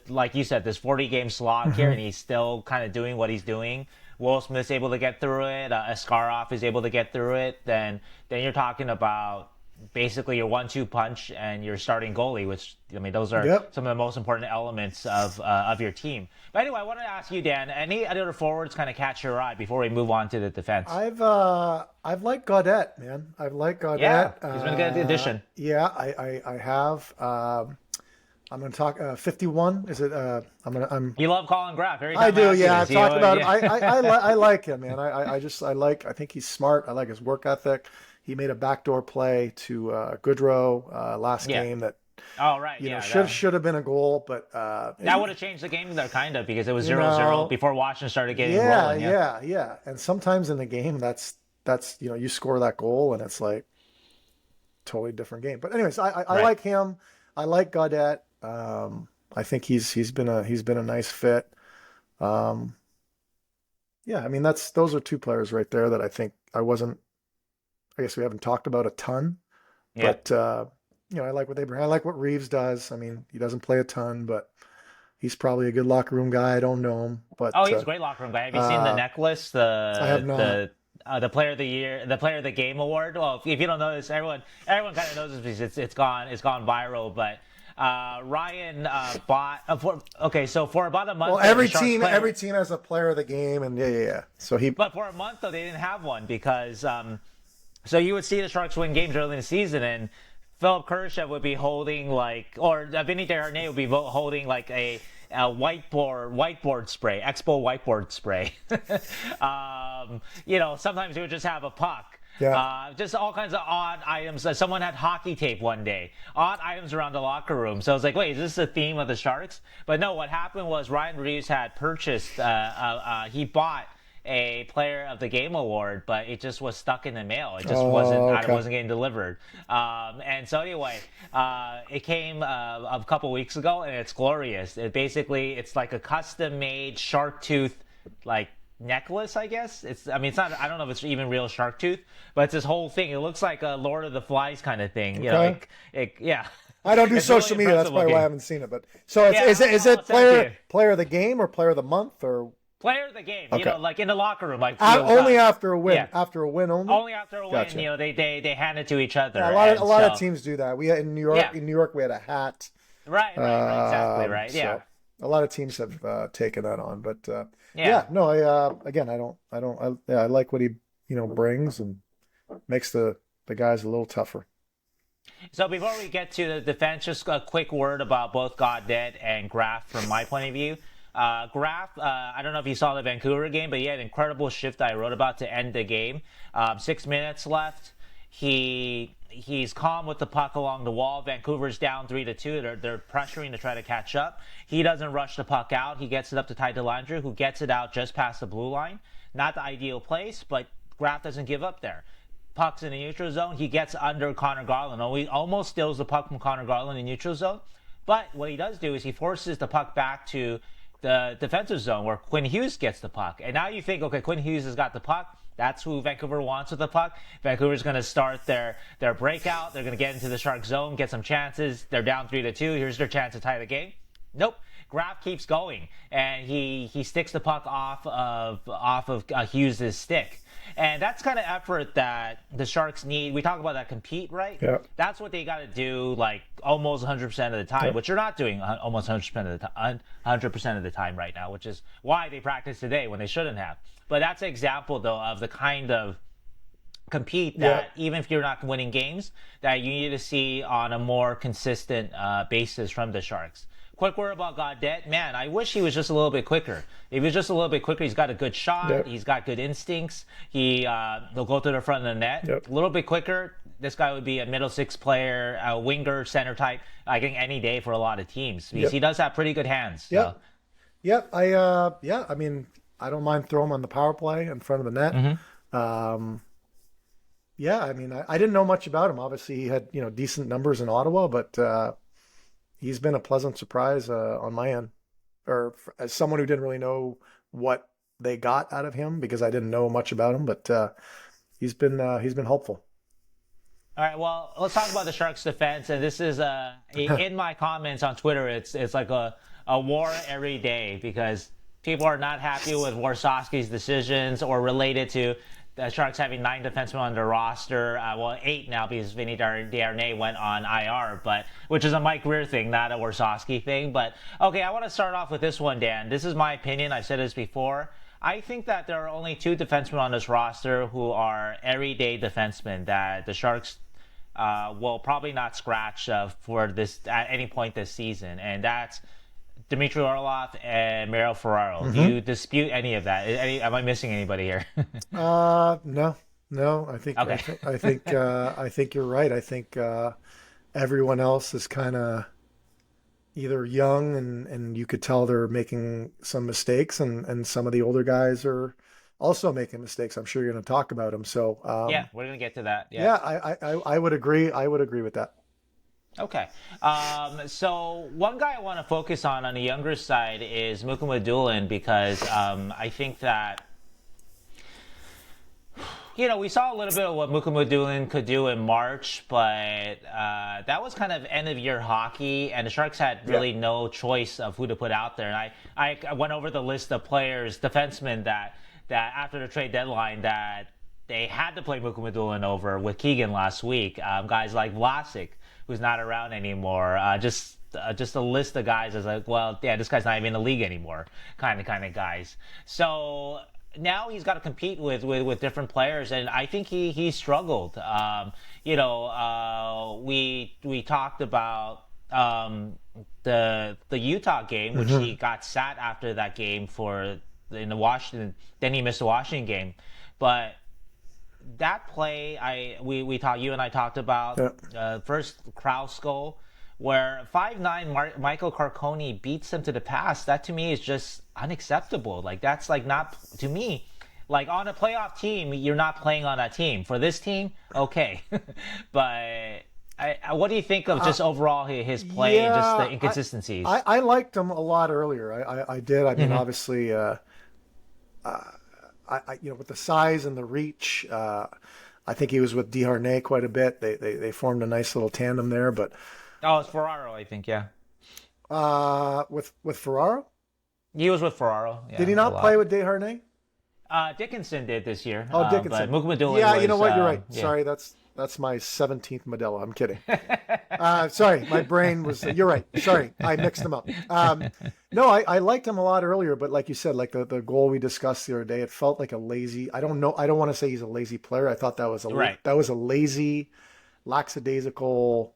like you said, this 40-game slog here and he's still kind of doing what he's doing. Will Smith's able to get through it, Askarov is able to get through it, then you're talking about basically your 1-2 punch and your starting goalie, which those are some of the most important elements of your team. But anyway, I wanted to ask you, Dan, any other forwards kind of catch your eye before we move on to the defense? I've liked Gaudette, man. I've liked Gaudette. Yeah, he's been a good addition. Yeah, I have. I'm going to talk 51. Is it? You love calling Graf every time. I do. Yeah, I've talked about him. I like him, man. I think he's smart. I like his work ethic. He made a backdoor play to Goodrow last game that. Oh right. Should have been a goal, but that would have changed the game there kind of because it was 0-0 before Washington started getting rolling. Yeah. And sometimes in the game, that's you score that goal and it's like totally different game. But anyways, I like him. I like Gaudette. I think he's been a nice fit. Those are two players right there that I think I guess we haven't talked about a ton, but I like what they bring. I like what Reeves does. He doesn't play a ton, but he's probably a good locker room guy. I don't know him, but he's a great locker room guy. Have you seen the necklace? I have not. The Player of the Year, the Player of the Game award. Well, if you don't know this, everyone kind of knows this because it's gone viral, but. Ryan bought so for about a month. Well, every team has a player of the game, and yeah. So but for a month though, they didn't have one because so you would see the Sharks win games early in the season, and Philip Kurashev would be holding or Vinny Desharnais would be holding a whiteboard spray, Expo whiteboard spray. Sometimes he would just have a puck. Yeah. Just all kinds of odd items. Someone had hockey tape one day. Odd items around the locker room. So I was like, wait, is this the theme of the Sharks? But no, what happened was Ryan Reeves had purchased, he bought a Player of the Game award, but it just was stuck in the mail. It just wasn't getting delivered. And so anyway, it came a couple weeks ago, and it's glorious. It's like a custom-made shark tooth, necklace, I guess. It's not, I don't know if it's even real shark tooth, but it's this whole thing. It looks like a Lord of the Flies kind of thing. Okay. Yeah. I don't do social media. That's probably why I haven't seen it. But so is it player of the game or player of the month or Player of the game, Okay. like in the locker room, like only after a win. yeah. After a win only. Only after a win, Gotcha. they hand it to each other. Yeah, a lot of teams do that. We had in New York. Yeah. In New York, we had a hat. Right, exactly right. Yeah. So a lot of teams have taken that on, but no, I like what he brings and makes the guys a little tougher. So before we get to the defense, just a quick word about both Gaudette and Graf from my point of view. Graf, I don't know if you saw the Vancouver game, but he had an incredible shift I wrote about to end the game. 6 minutes left. He's calm with the puck along the wall. Vancouver's down 3-2. They're pressuring to try to catch up. He doesn't rush the puck out. He gets it up to Ty Dellandrea, who gets it out just past the blue line. Not the ideal place, but Graf doesn't give up there. Puck's in the neutral zone. He gets under Connor Garland. He almost steals the puck from Connor Garland in the neutral zone. But what he does do is he forces the puck back to the defensive zone where Quinn Hughes gets the puck. And now you think, okay, Quinn Hughes has got the puck. That's who Vancouver wants with the puck. Vancouver's going to start their breakout. They're going to get into the Shark zone, get some chances. They're down 3-2. Here's their chance to tie the game. Nope. Graf keeps going, and he sticks the puck off of Hughes' stick. And that's kind of effort that the Sharks need. We talk about that compete, right? Yeah. That's what they got to do, like almost 100% of the time, Yeah. which you're not doing almost 100% of the time, 100% of the time right now, which is why they practice today when they shouldn't have. But that's an example, though, of the kind of compete that even if you're not winning games, that you need to see on a more consistent basis from the Sharks. Quick word about Gaudette. Man, I wish he was just a little bit quicker. If he was just a little bit quicker, he's got a good shot. Yep. He's got good instincts. He'll go to the front of the net. Yep. A little bit quicker. This guy would be a middle six player, a winger, center type, I think any day for a lot of teams. Because he does have pretty good hands. So. Yeah. I mean, I don't mind throwing him on the power play in front of the net. Mm-hmm. I mean, I didn't know much about him. Obviously, he had, decent numbers in Ottawa, but he's been a pleasant surprise on my end, or as someone who didn't really know what they got out of him because I didn't know much about him. But he's been helpful. All right, well, let's talk about the Sharks' defense. And this is in my comments on Twitter. It's like a war every day because people are not happy with Warsawski's decisions or related to the Sharks having 9 defensemen on their roster. 8 now because Vinny Darnay went on IR, which is a Mike Greer thing, not a Warsawski thing. But, okay, I want to start off with this one, Dan. This is my opinion. I've said this before. I think that there are only 2 defensemen on this roster who are everyday defensemen that the Sharks will probably not scratch for this at any point this season, and that's Dmitry Orlov and Mario Ferraro. Mm-hmm. Do you dispute any of that? Am I missing anybody here? No. I think okay. I think you're right. I think everyone else is kind of either young and you could tell they're making some mistakes, and some of the older guys are also making mistakes. I'm sure you're going to talk about them. So yeah, we're going to get to that. Yeah, I would agree. I would agree with that. Okay. So one guy I want to focus on the younger side is Mukhamadullin because I think that, we saw a little bit of what Mukhamadullin could do in March, but that was kind of end-of-year hockey, and the Sharks had really no choice of who to put out there. And I went over the list of players, defensemen, that after the trade deadline that they had to play Mukhamadullin over with Keegan last week. Guys like Vlasic, who's not around anymore. Just a list of guys is like, well, yeah, this guy's not even in the league anymore, kind of guys. So now he's got to compete with different players, and I think he struggled. We talked about the Utah game, which he got sat after that game in the Washington. Then he missed the Washington game, but that play, you and I talked about first Kraus goal, where 5'9" Michael Carcone beats him to the pass. That to me is just unacceptable. Like that's like not to me. Like on a playoff team, you're not playing on that team. For this team, okay, but. What do you think of just overall his play and just the inconsistencies? I liked him a lot earlier. I did. I mean, obviously, with the size and the reach, I think he was with Darnay quite a bit. They formed a nice little tandem there. But it's Ferraro, I think, yeah. With Ferraro? He was with Ferraro. Yeah, Did he not play with Desharnais? Dickinson did this year. Oh, Dickinson. But Mukhamadullin yeah, was, you know what? You're right. yeah. Sorry, that's my 17th Modelo. I'm kidding. Sorry, my brain was. You're right. Sorry, I mixed them up. No, I liked him a lot earlier, but like you said, like the goal we discussed the other day, it felt like a lazy. I don't know. I don't want to say he's a lazy player. I thought that was a lazy, lackadaisical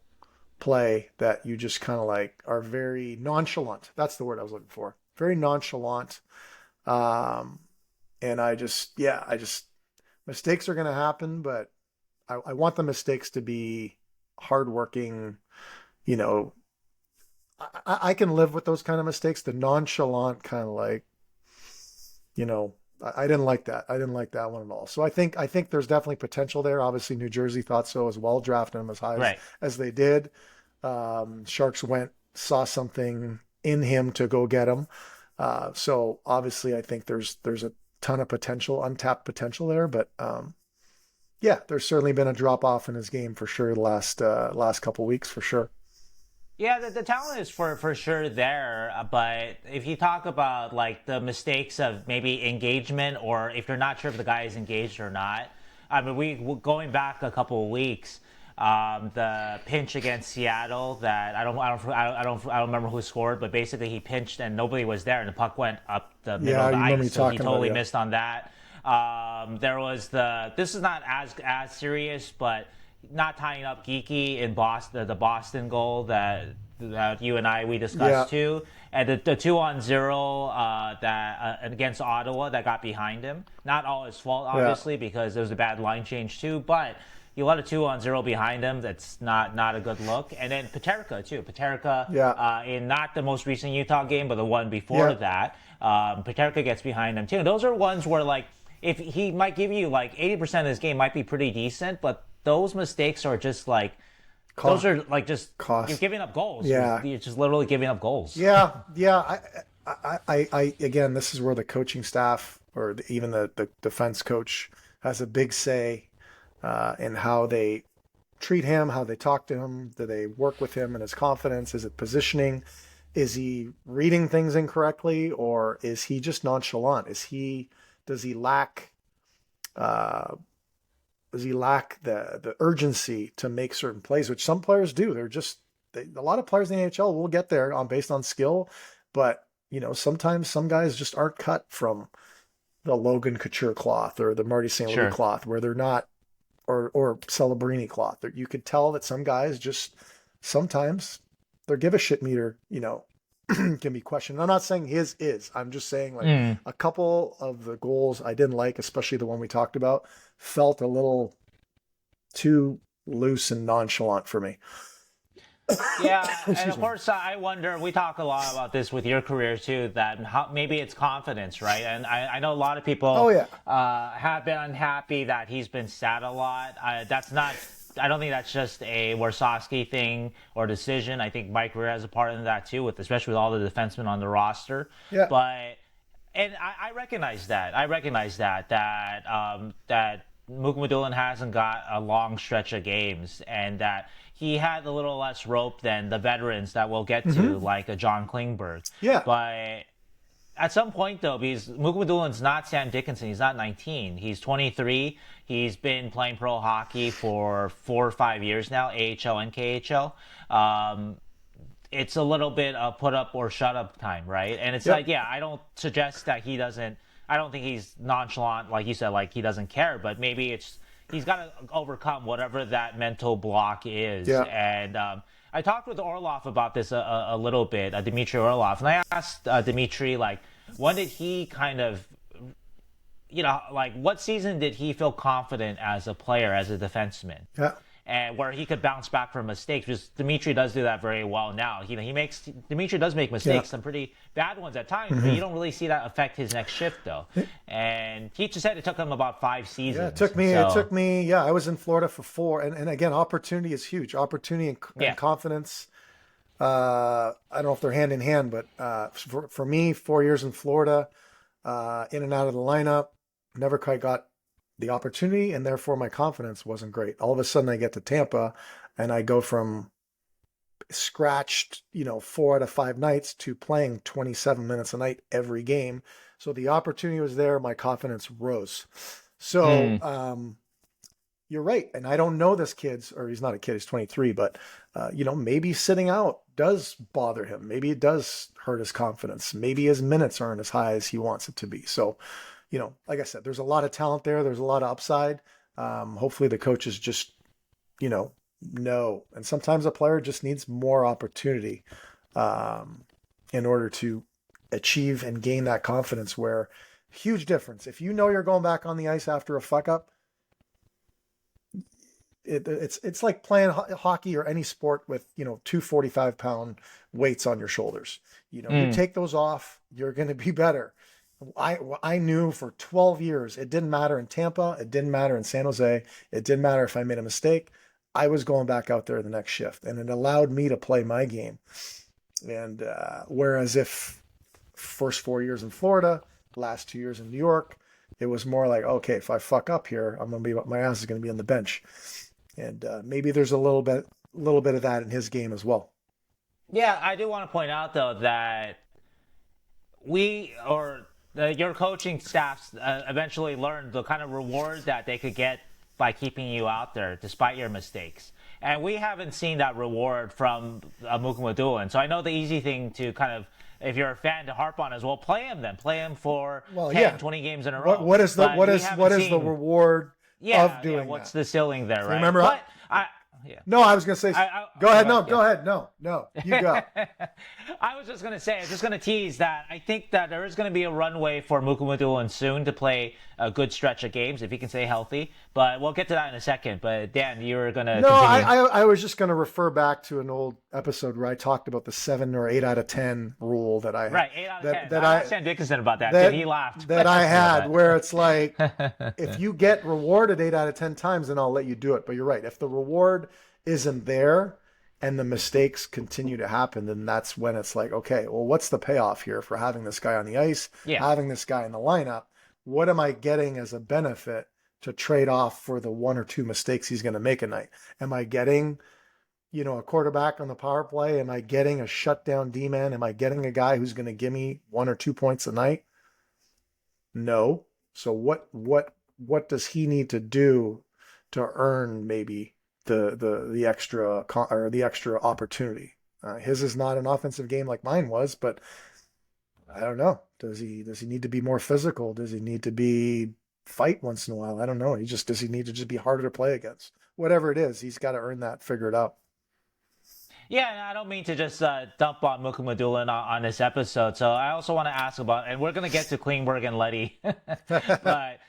play that you just kind of like are very nonchalant. That's the word I was looking for. Very nonchalant. And I just mistakes are going to happen, but I want the mistakes to be hardworking. You know, I can live with those kind of mistakes. The nonchalant kind of like, you know, I didn't like that. I didn't like that one at all. So I think there's definitely potential there. Obviously, New Jersey thought so as well, drafting him as high as they did. Sharks saw something in him to go get him. So obviously, I think there's a ton of potential, untapped potential there. But yeah, there's certainly been a drop off in his game for sure the last couple weeks for sure. Yeah, the talent is for sure there, but if you talk about like the mistakes of maybe engagement, or if you're not sure if the guy is engaged or not, I mean, going back a couple of weeks, the pinch against Seattle that I don't remember who scored, but basically he pinched and nobody was there, and the puck went up the middle of the ice, so he totally missed on that. There was this is not as serious, but not tying up Geeky in Boston, the Boston goal that you and we discussed too, and the 2-on-0 that against Ottawa that got behind him. Not all his fault, obviously, because there was a bad line change too, but you let a 2-on-0 behind him. That's not a good look. And then Paterka too. Paterka in not the most recent Utah game, but the one before that, Paterka gets behind him too. Those are ones where like if he might give you like 80% of his game might be pretty decent, but those mistakes are just like those are like just cost. You're giving up goals. Yeah, you're just literally giving up goals. Yeah. I again, this is where the coaching staff or even the defense coach has a big say in how they treat him, how they talk to him, do they work with him and his confidence? Is it positioning? Is he reading things incorrectly, or is he just nonchalant? Does he lack the urgency to make certain plays, which some players do? A lot of players in the NHL will get there based on skill, but you know, sometimes some guys just aren't cut from the Logan Couture cloth or the Marty St. Louis cloth, where they're not, or Celebrini cloth. You could tell that some guys just sometimes their give a shit meter, you know, can be questioned. I'm not saying his is. I'm just saying like a couple of the goals I didn't like, especially the one we talked about, felt a little too loose and nonchalant for me. Yeah, and of course, I wonder, we talk a lot about this with your career too, that maybe it's confidence, right? And I know a lot of people have been unhappy that he's been sat a lot. I don't think that's just a Warsawski thing or decision. I think Mike Rear has a part in that too, especially with all the defensemen on the roster. Yeah. But I recognize that. That Mukhamadullin hasn't got a long stretch of games, and that he had a little less rope than the veterans that we'll get to, like a John Klingberg. Yeah. But at some point, though, because Mukhamadulin's not Sam Dickinson, he's not 19. He's 23. He's been playing pro hockey for 4 or 5 years now, AHL and KHL. It's a little bit of put up or shut up time, right? And it's like, I don't suggest that he doesn't. I don't think he's nonchalant, like you said, like he doesn't care, but maybe he's got to overcome whatever that mental block is. Yeah. And I talked with Orlov about this a little bit, Dmitry Orlov, and I asked Dmitry, like, when did he kind of, you know, like, what season did he feel confident as a player, as a defenseman? Yeah. And where he could bounce back from mistakes, because Dmitry does do that very well now. Dmitry does make mistakes, some pretty bad ones at times, but you don't really see that affect his next shift, though. And he just said it took him about 5 seasons. Yeah, it took me. I was in Florida for 4, and again, opportunity is huge. Opportunity and confidence. I don't know if they're hand in hand, but for me, 4 years in Florida, in and out of the lineup, never quite got the opportunity, and therefore my confidence wasn't great. All of a sudden I get to Tampa and I go from scratched, 4 out of 5 nights to playing 27 minutes a night every game. So the opportunity was there. My confidence rose. So you're right. And I don't know this kid's, or he's not a kid, he's 23, but, maybe sitting out does bother him. Maybe it does hurt his confidence. Maybe his minutes aren't as high as he wants it to be. So, like I said, there's a lot of talent there. There's a lot of upside. Hopefully the coaches just, know. And sometimes a player just needs more opportunity in order to achieve and gain that confidence, where huge difference. If you know you're going back on the ice after a fuck up, it's like playing hockey or any sport with, 2 45-pound weights on your shoulders. You take those off, you're going to be better. I knew for 12 years, it didn't matter in Tampa. It didn't matter in San Jose. It didn't matter if I made a mistake. I was going back out there the next shift, and it allowed me to play my game. And whereas if first 4 years in Florida, last 2 years in New York, it was more like, okay, if I fuck up here, my ass is going to be on the bench. And maybe there's a little bit of that in his game as well. Yeah, I do want to point out though that your coaching staffs eventually learned the kind of reward that they could get by keeping you out there despite your mistakes. And we haven't seen that reward from Mukhamadullin. So I know the easy thing to kind of, if you're a fan, to harp on is, well, play him then. Play him for 20 games in a row. What is the reward of doing what's that? the ceiling there, right? Remember, No, I was going to say, go ahead. No, go ahead. No, you go. I was just going to tease that I think that there is going to be a runway for Mukhamadullin soon to play a good stretch of games if he can stay healthy. But we'll get to that in a second. But Dan, you were going to continue. I was just going to refer back to an old episode where I talked about the 7 or 8 out of 10 rule that I had. Right, 8 out of 10. I asked Dickinson about that too. He laughed. That I had, where it's like, if you get rewarded 8 out of 10 times, then I'll let you do it. But you're right. If the reward isn't there and the mistakes continue to happen, then that's when it's like, okay, well, what's the payoff here for having this guy on the ice, having this guy in the lineup? What am I getting as a benefit to trade off for the 1 or 2 mistakes he's going to make a night? Am I getting, a quarterback on the power play? Am I getting a shutdown D-man? Am I getting a guy who's going to give me 1 or 2 points a night? No. So what does he need to do to earn maybe the extra opportunity? His is not an offensive game like mine was, but I don't know. Does he need to be more physical? Does he need to fight once in a while? I don't know. Does he need to just be harder to play against? Whatever it is, he's got to earn that, figure it out. Yeah, and I don't mean to just dump on Mukhamadullin on this episode. So I also want to ask about, and we're going to get to Klingberg and Leddy, but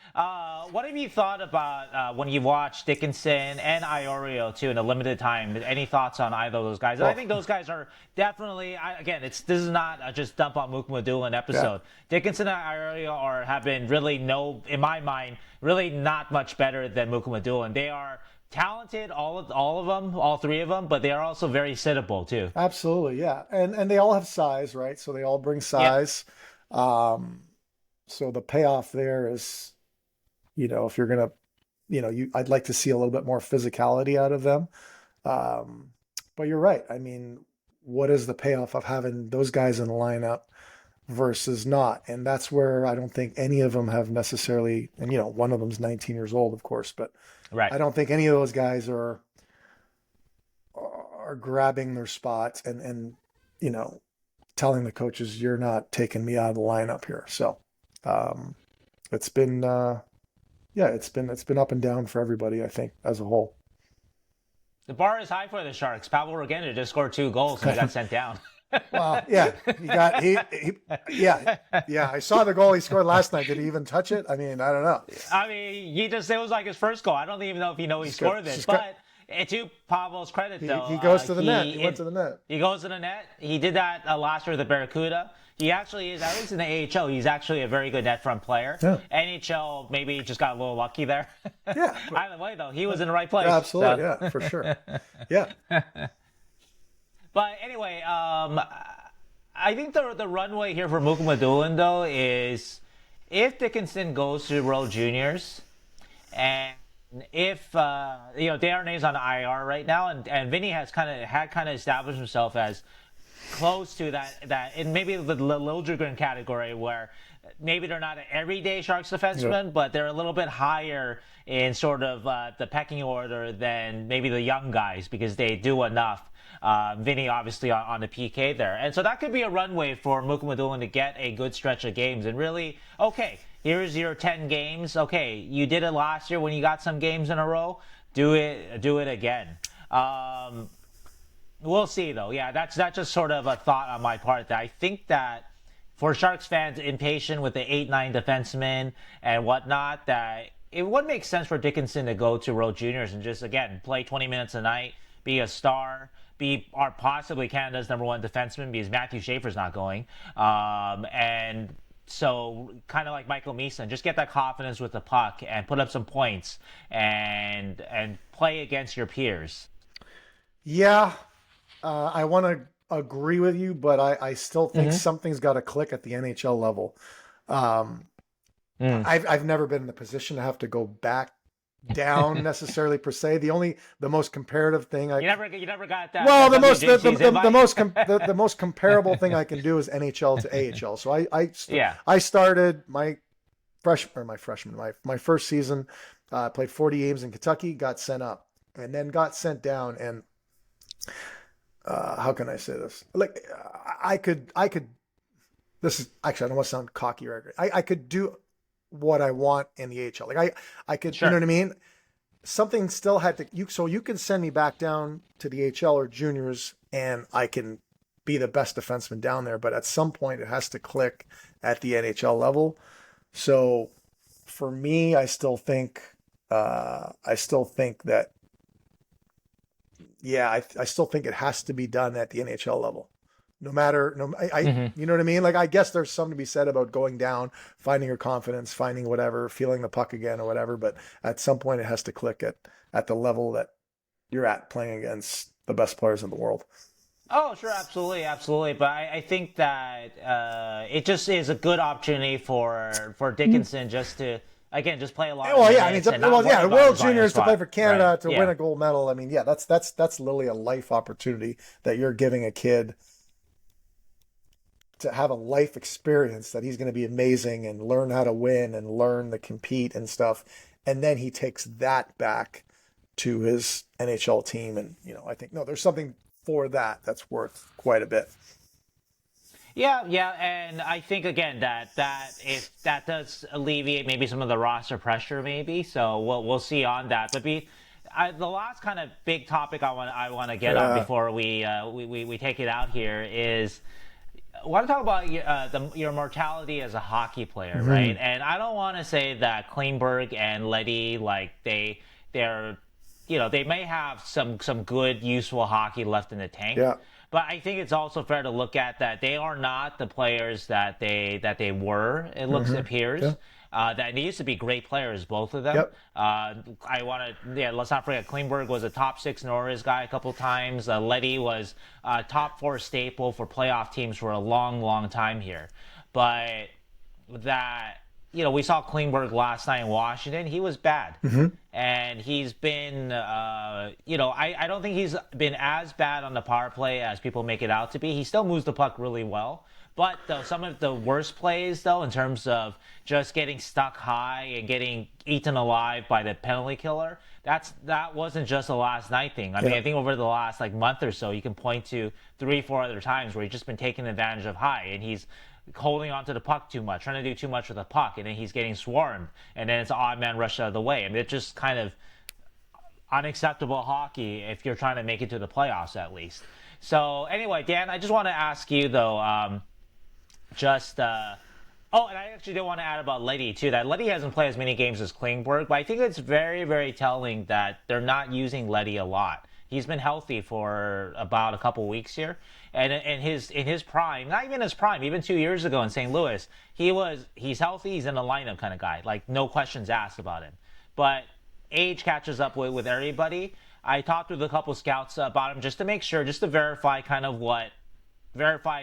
what have you thought about when you watched Dickinson and Iorio too in a limited time? Any thoughts on either of those guys? I think those guys are definitely, this is not a just dump on Mukhamadullin episode. Yeah. Dickinson and Iorio have been really in my mind, really not much better than Mukhamadullin. They are talented, all of them, all 3 of them, but they are also very sittable too. Absolutely, yeah, and they all have size, right? So they all bring size. Yeah. So the payoff there is, if you're gonna, I'd like to see a little bit more physicality out of them. But you're right. I mean, what is the payoff of having those guys in the lineup versus not? And that's where I don't think any of them have necessarily. And one of them's 19 years old, of course, but. Right. I don't think any of those guys are grabbing their spots and telling the coaches, you're not taking me out of the lineup here. So it's been it's been up and down for everybody, I think, as a whole. The bar is high for the Sharks. Pavel Regenda just scored 2 goals and he got sent down. Well, yeah, I saw the goal he scored last night. Did he even touch it? I mean, I don't know. I mean, it was like his first goal. I don't even know if he scored it. But to Pavel's credit, though, he goes to the net. He went to the net. He goes to the net. He did that last year with the Barracuda. He actually is, at least in the AHL, he's actually a very good net front player. Yeah. NHL, maybe just got a little lucky there. Yeah. Either way, though, he was in the right place. Yeah, absolutely, yeah, for sure. Yeah. But anyway, I think the runway here for Mukhamadullin, though, is if Dickinson goes to World Juniors and if Darnay's on IR right now, and Vinny has kind of established himself as close to that in maybe the Liljegren category, where maybe they're not an everyday Sharks defenseman, but they're a little bit higher in sort of the pecking order than maybe the young guys, because they do enough. Vinny obviously on the PK there. And so that could be a runway for Mukhamadullin to get a good stretch of games and really, okay, here's your 10 games. Okay, you did it last year when you got some games in a row. Do it again. We'll see, though. Yeah, that's just sort of a thought on my part. That I think that for Sharks fans impatient with the 8-9 defensemen and whatnot, that it would make sense for Dickinson to go to World Juniors and just, again, play 20 minutes a night, be a star, or possibly Canada's number one defenseman, because Matthew Schaefer's not going. And so kind of like Michael Misa, just get that confidence with the puck and put up some points and play against your peers. Yeah, I want to agree with you, but I still think something's got to click at the NHL level. I've never been in the position to have to go back down necessarily per se. The most comparative thing you never got that. Well, the most comparable thing I can do is NHL to AHL. So I started my first season, played 40 games in Kentucky, got sent up, and then got sent down. And how can I say this? Like I could. This is actually, I don't want to sound cocky or I could do what I want in the AHL. Like I could, sure. You know what I mean? Something still had to, so you can send me back down to the AHL or juniors and I can be the best defenseman down there. But at some point it has to click at the NHL level. So for me, I still think that, I still think it has to be done at the NHL level. You know what I mean? Like, I guess there's something to be said about going down, finding your confidence, finding whatever, feeling the puck again or whatever. But at some point it has to click at the level that you're at, playing against the best players in the world. Oh, sure. Absolutely. But I think that it just is a good opportunity for Dickinson just to, again, just play a lot. Well, yeah, the World Juniors to play for Canada, right, to win a gold medal. I mean, yeah, that's literally a life opportunity that you're giving a kid to have a life experience, that he's going to be amazing and learn how to win and learn to compete and stuff. And then he takes that back to his NHL team. And, I think, there's something for that's worth quite a bit. Yeah. And I think, again, that does alleviate maybe some of the roster pressure, maybe. So we'll see on that. But the last kind of big topic I want to get on before we take it out here is, I want to talk about your mortality as a hockey player, right? And I don't want to say that Klingberg and Leddy, like they may have some good, useful hockey left in the tank. Yeah. But I think it's also fair to look at that they are not the players that they were. It appears. Yeah. That they used to be great players, both of them. Yep. Let's not forget, Klingberg was a top 6 Norris guy a couple times. Leddy was a top 4 staple for playoff teams for a long, long time here. But that, we saw Klingberg last night in Washington. He was bad. And he's been, I don't think he's been as bad on the power play as people make it out to be. He still moves the puck really well. But some of the worst plays, though, in terms of just getting stuck high and getting eaten alive by the penalty killer, that wasn't just a last night thing. I mean, I think over the last month or so, you can point to 3-4 other times where he's just been taking advantage of high, and he's holding onto the puck too much, trying to do too much with the puck, and then he's getting swarmed, and then it's an odd man rush out of the way. I mean, it's just kind of unacceptable hockey if you're trying to make it to the playoffs, at least. So anyway, Dan, I just want to ask you, though, and I actually did want to add about Leddy, too, that Leddy hasn't played as many games as Klingberg, but I think it's very, very telling that they're not using Leddy a lot. He's been healthy for about a couple weeks here, and in his prime, not even his prime, even 2 years ago in St. Louis, he's healthy, he's in the lineup kind of guy, like no questions asked about him. But age catches up with everybody. I talked with a couple scouts about him just to make sure, just to verify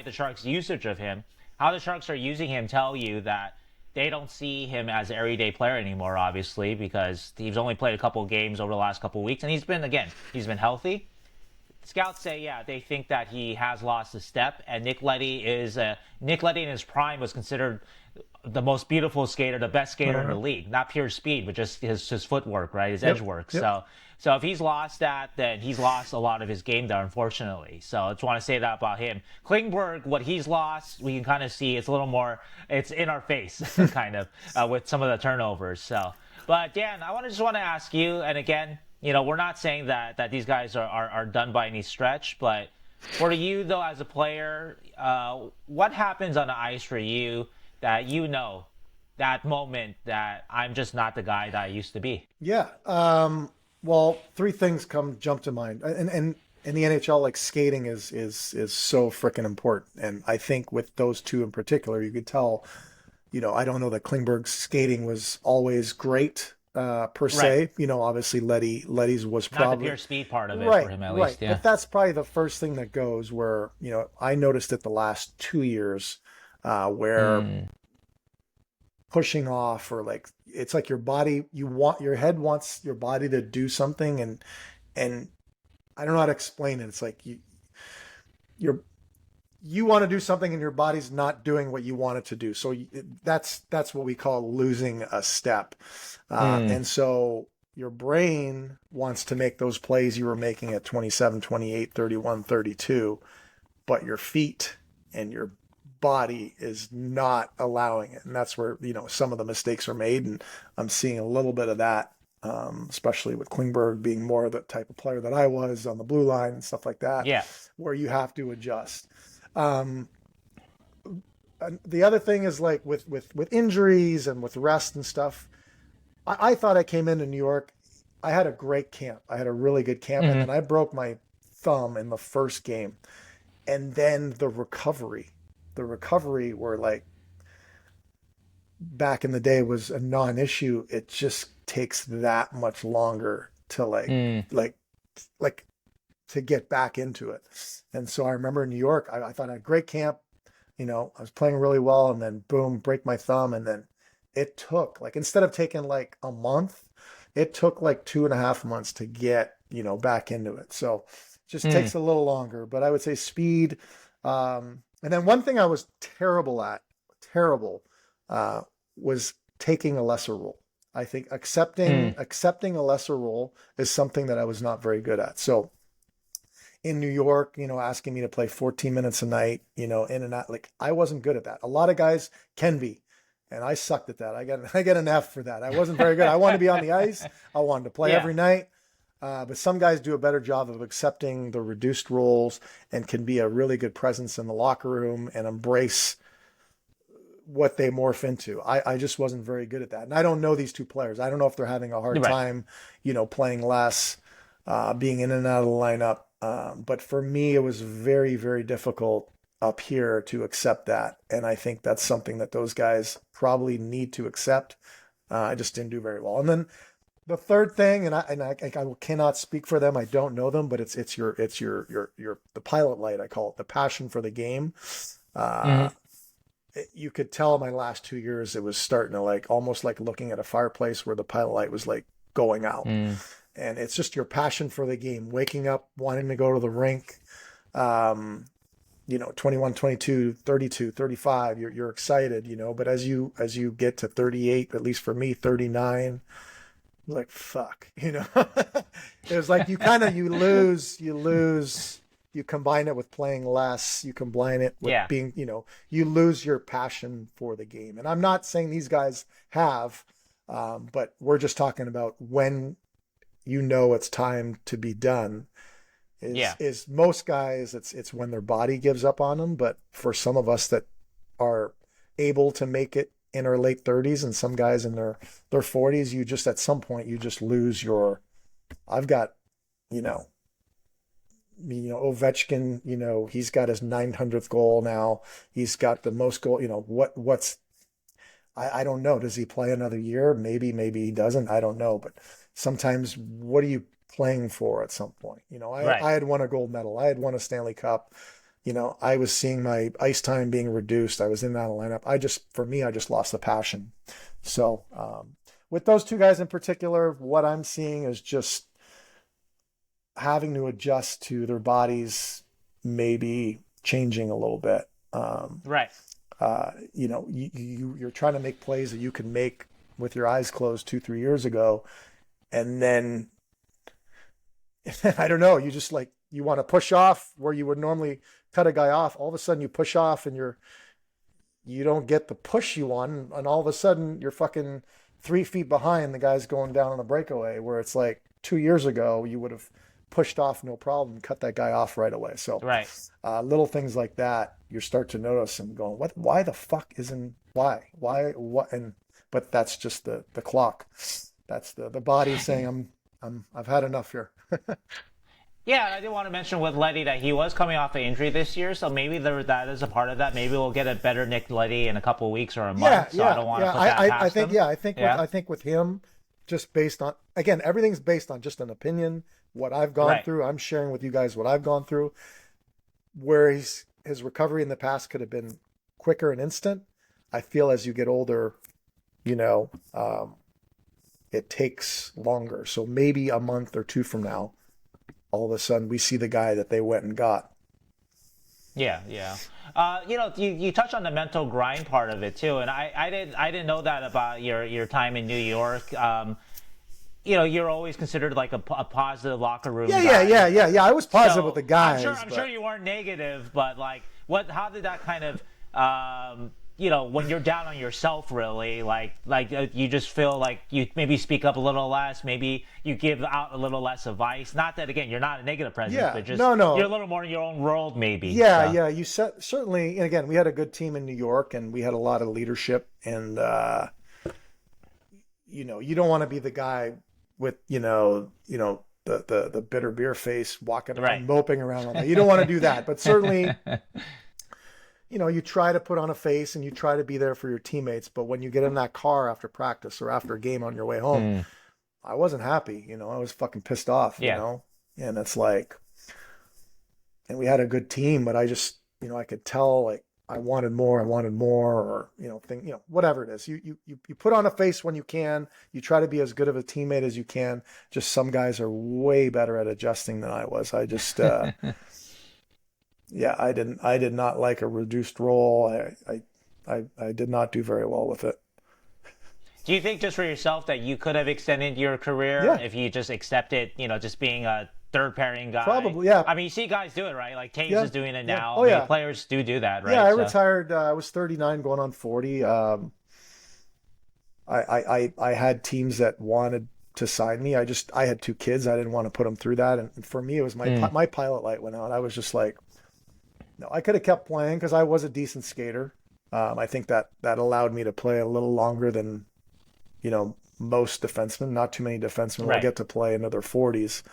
the Sharks' usage of him. How the Sharks are using him tell you that they don't see him as an everyday player anymore, obviously, because he's only played a couple of games over the last couple of weeks, and he's been healthy. Scouts say, yeah, they think that he has lost a step, and Nick Leddy in his prime was considered the most beautiful skater, the best skater in the league. Not pure speed, but just his footwork, right? His edge work. Yep. So if he's lost that, then he's lost a lot of his game there, unfortunately. So I just want to say that about him. Klingberg, what he's lost, we can kind of see it's a little more, it's in our face, kind of, with some of the turnovers. So, but Dan, just want to ask you, and again, we're not saying that these guys are done by any stretch, but for you, though, as a player, what happens on the ice for you that that moment that I'm just not the guy that I used to be? Yeah. Well, three things jump to mind. And in the NHL, like, skating is so freaking important. And I think with those two in particular, you could tell, I don't know that Klingberg's skating was always great. Per se, obviously Leddy's was probably not the pure speed part of it for him at least. Yeah. But that's probably the first thing that goes where, I noticed it the last 2 years, where pushing off, or like, it's like your body, your head wants your body to do something, and I don't know how to explain it. It's like you want to do something and your body's not doing what you want it to do. So that's what we call losing a step. And so your brain wants to make those plays you were making at 27, 28, 31, 32, but your feet and your body is not allowing it. And that's where, some of the mistakes are made. And I'm seeing a little bit of that, especially with Klingberg being more of the type of player that I was on the blue line and stuff like that. Yeah. Where you have to adjust. The other thing is, like, with injuries and with rest and stuff, I thought I came into New York. I had a great camp. I had a really good camp. And then I broke my thumb in the first game. And then the recovery were, like, back in the day was a non-issue. It just takes that much longer to like to get back into it. And so I remember in New York, I thought I had a great camp. I was playing really well, and then boom, break my thumb. And then it took, like, instead of taking like a month, it took like 2.5 months to get, back into it. So it just takes a little longer, but I would say speed. And then one thing I was terrible at, was taking a lesser role. I think accepting a lesser role is something that I was not very good at. So in New York, asking me to play 14 minutes a night, in and out, like, I wasn't good at that. A lot of guys can be, and I sucked at that. I get an F for that. I wasn't very good. I wanted to be on the ice. I wanted to play every night. But some guys do a better job of accepting the reduced roles and can be a really good presence in the locker room and embrace what they morph into. I just wasn't very good at that. And I don't know these two players. I don't know if they're having a hard time, playing less, being in and out of the lineup. But for me, it was very, very difficult up here to accept that. And I think that's something that those guys probably need to accept. I just didn't do very well. And then the third thing, and I cannot speak for them. I don't know them, but it's the pilot light. I call it the passion for the game. You could tell my last 2 years, it was starting to, like, almost like looking at a fireplace where the pilot light was, like, going out. And it's just your passion for the game, waking up, wanting to go to the rink, 21, 22, 32, 35, you're excited, but as you get to 38, at least for me, 39, like, fuck, it was like you combine it with playing less, you combine it with being, you lose your passion for the game. And I'm not saying these guys have, but we're just talking about when it's time to be done. Is most guys, it's when their body gives up on them. But for some of us that are able to make it in our late 30s, and some guys in their 40s, you just, at some point, you just lose your, I've got, Ovechkin, he's got his 900th goal now. He's got the most goal, I don't know. Does he play another year? Maybe he doesn't. I don't know. But sometimes, what are you playing for at some point? I had won a gold medal. I had won a Stanley Cup. I was seeing my ice time being reduced. I was in that lineup. I just lost the passion. So with those two guys in particular, what I'm seeing is just having to adjust to their bodies maybe changing a little bit. Right. You're trying to make plays that you can make with your eyes closed 2-3 years ago. And then, I don't know, you want to push off where you would normally cut a guy off. All of a sudden you push off and you don't get the push you want. And all of a sudden you're fucking 3 feet behind the guy's going down on a breakaway, where it's like 2 years ago, you would have pushed off no problem, cut that guy off right away. So right. Little things like that, you start to notice and going, why the fuck isn't, what? But that's just the clock. That's the body saying, I've had enough here. Yeah, I did want to mention with Leddy that he was coming off an injury this year, so maybe that is a part of that. Maybe we'll get a better Nick Leddy in a couple of weeks or a month. I don't want to put that past him. I think with him, just based on, again, everything's based on just an opinion. What I've gone through, I'm sharing with you guys what I've gone through. Where his recovery in the past could have been quicker and instant. I feel as you get older, it takes longer. So maybe a month or two from now, all of a sudden we see the guy that they went and got. Yeah. You touch on the mental grind part of it too, and I didn't know that about your time in New York. You're always considered like a positive locker room guy. Yeah. I was positive with the guys. I'm sure you weren't negative, but like, how did that kind of, when you're down on yourself, really, like you just feel like you maybe speak up a little less, maybe you give out a little less advice. Not that, again, you're not a negative presence, but just you're a little more in your own world, maybe. Yeah. You certainly, and again, we had a good team in New York, and we had a lot of leadership, and you don't want to be the guy with the bitter beer face walking around, moping around all day. You don't want to do that, but certainly. You try to put on a face and you try to be there for your teammates. But when you get in that car after practice or after a game on your way home, I wasn't happy. I was fucking pissed off, and it's like, and we had a good team, but I just, I could tell like I wanted more, or, whatever it is. You put on a face when you can. You try to be as good of a teammate as you can. Just some guys are way better at adjusting than I was. I just, I did not like a reduced role. I did not do very well with it. Do you think just for yourself that you could have extended your career if you just accepted, just being a third pairing guy? Probably, yeah. I mean, you see guys do it, right? Like Taves is doing it now. Oh, yeah. Players do that, right? Yeah, I retired. I was 39 going on 40. I had teams that wanted to sign me. I had 2 kids. I didn't want to put them through that. And for me, it was my pilot light went out. I was just like, no, I could have kept playing because I was a decent skater. I think that allowed me to play a little longer than, most defensemen. Not too many defensemen will get to play into their 40s.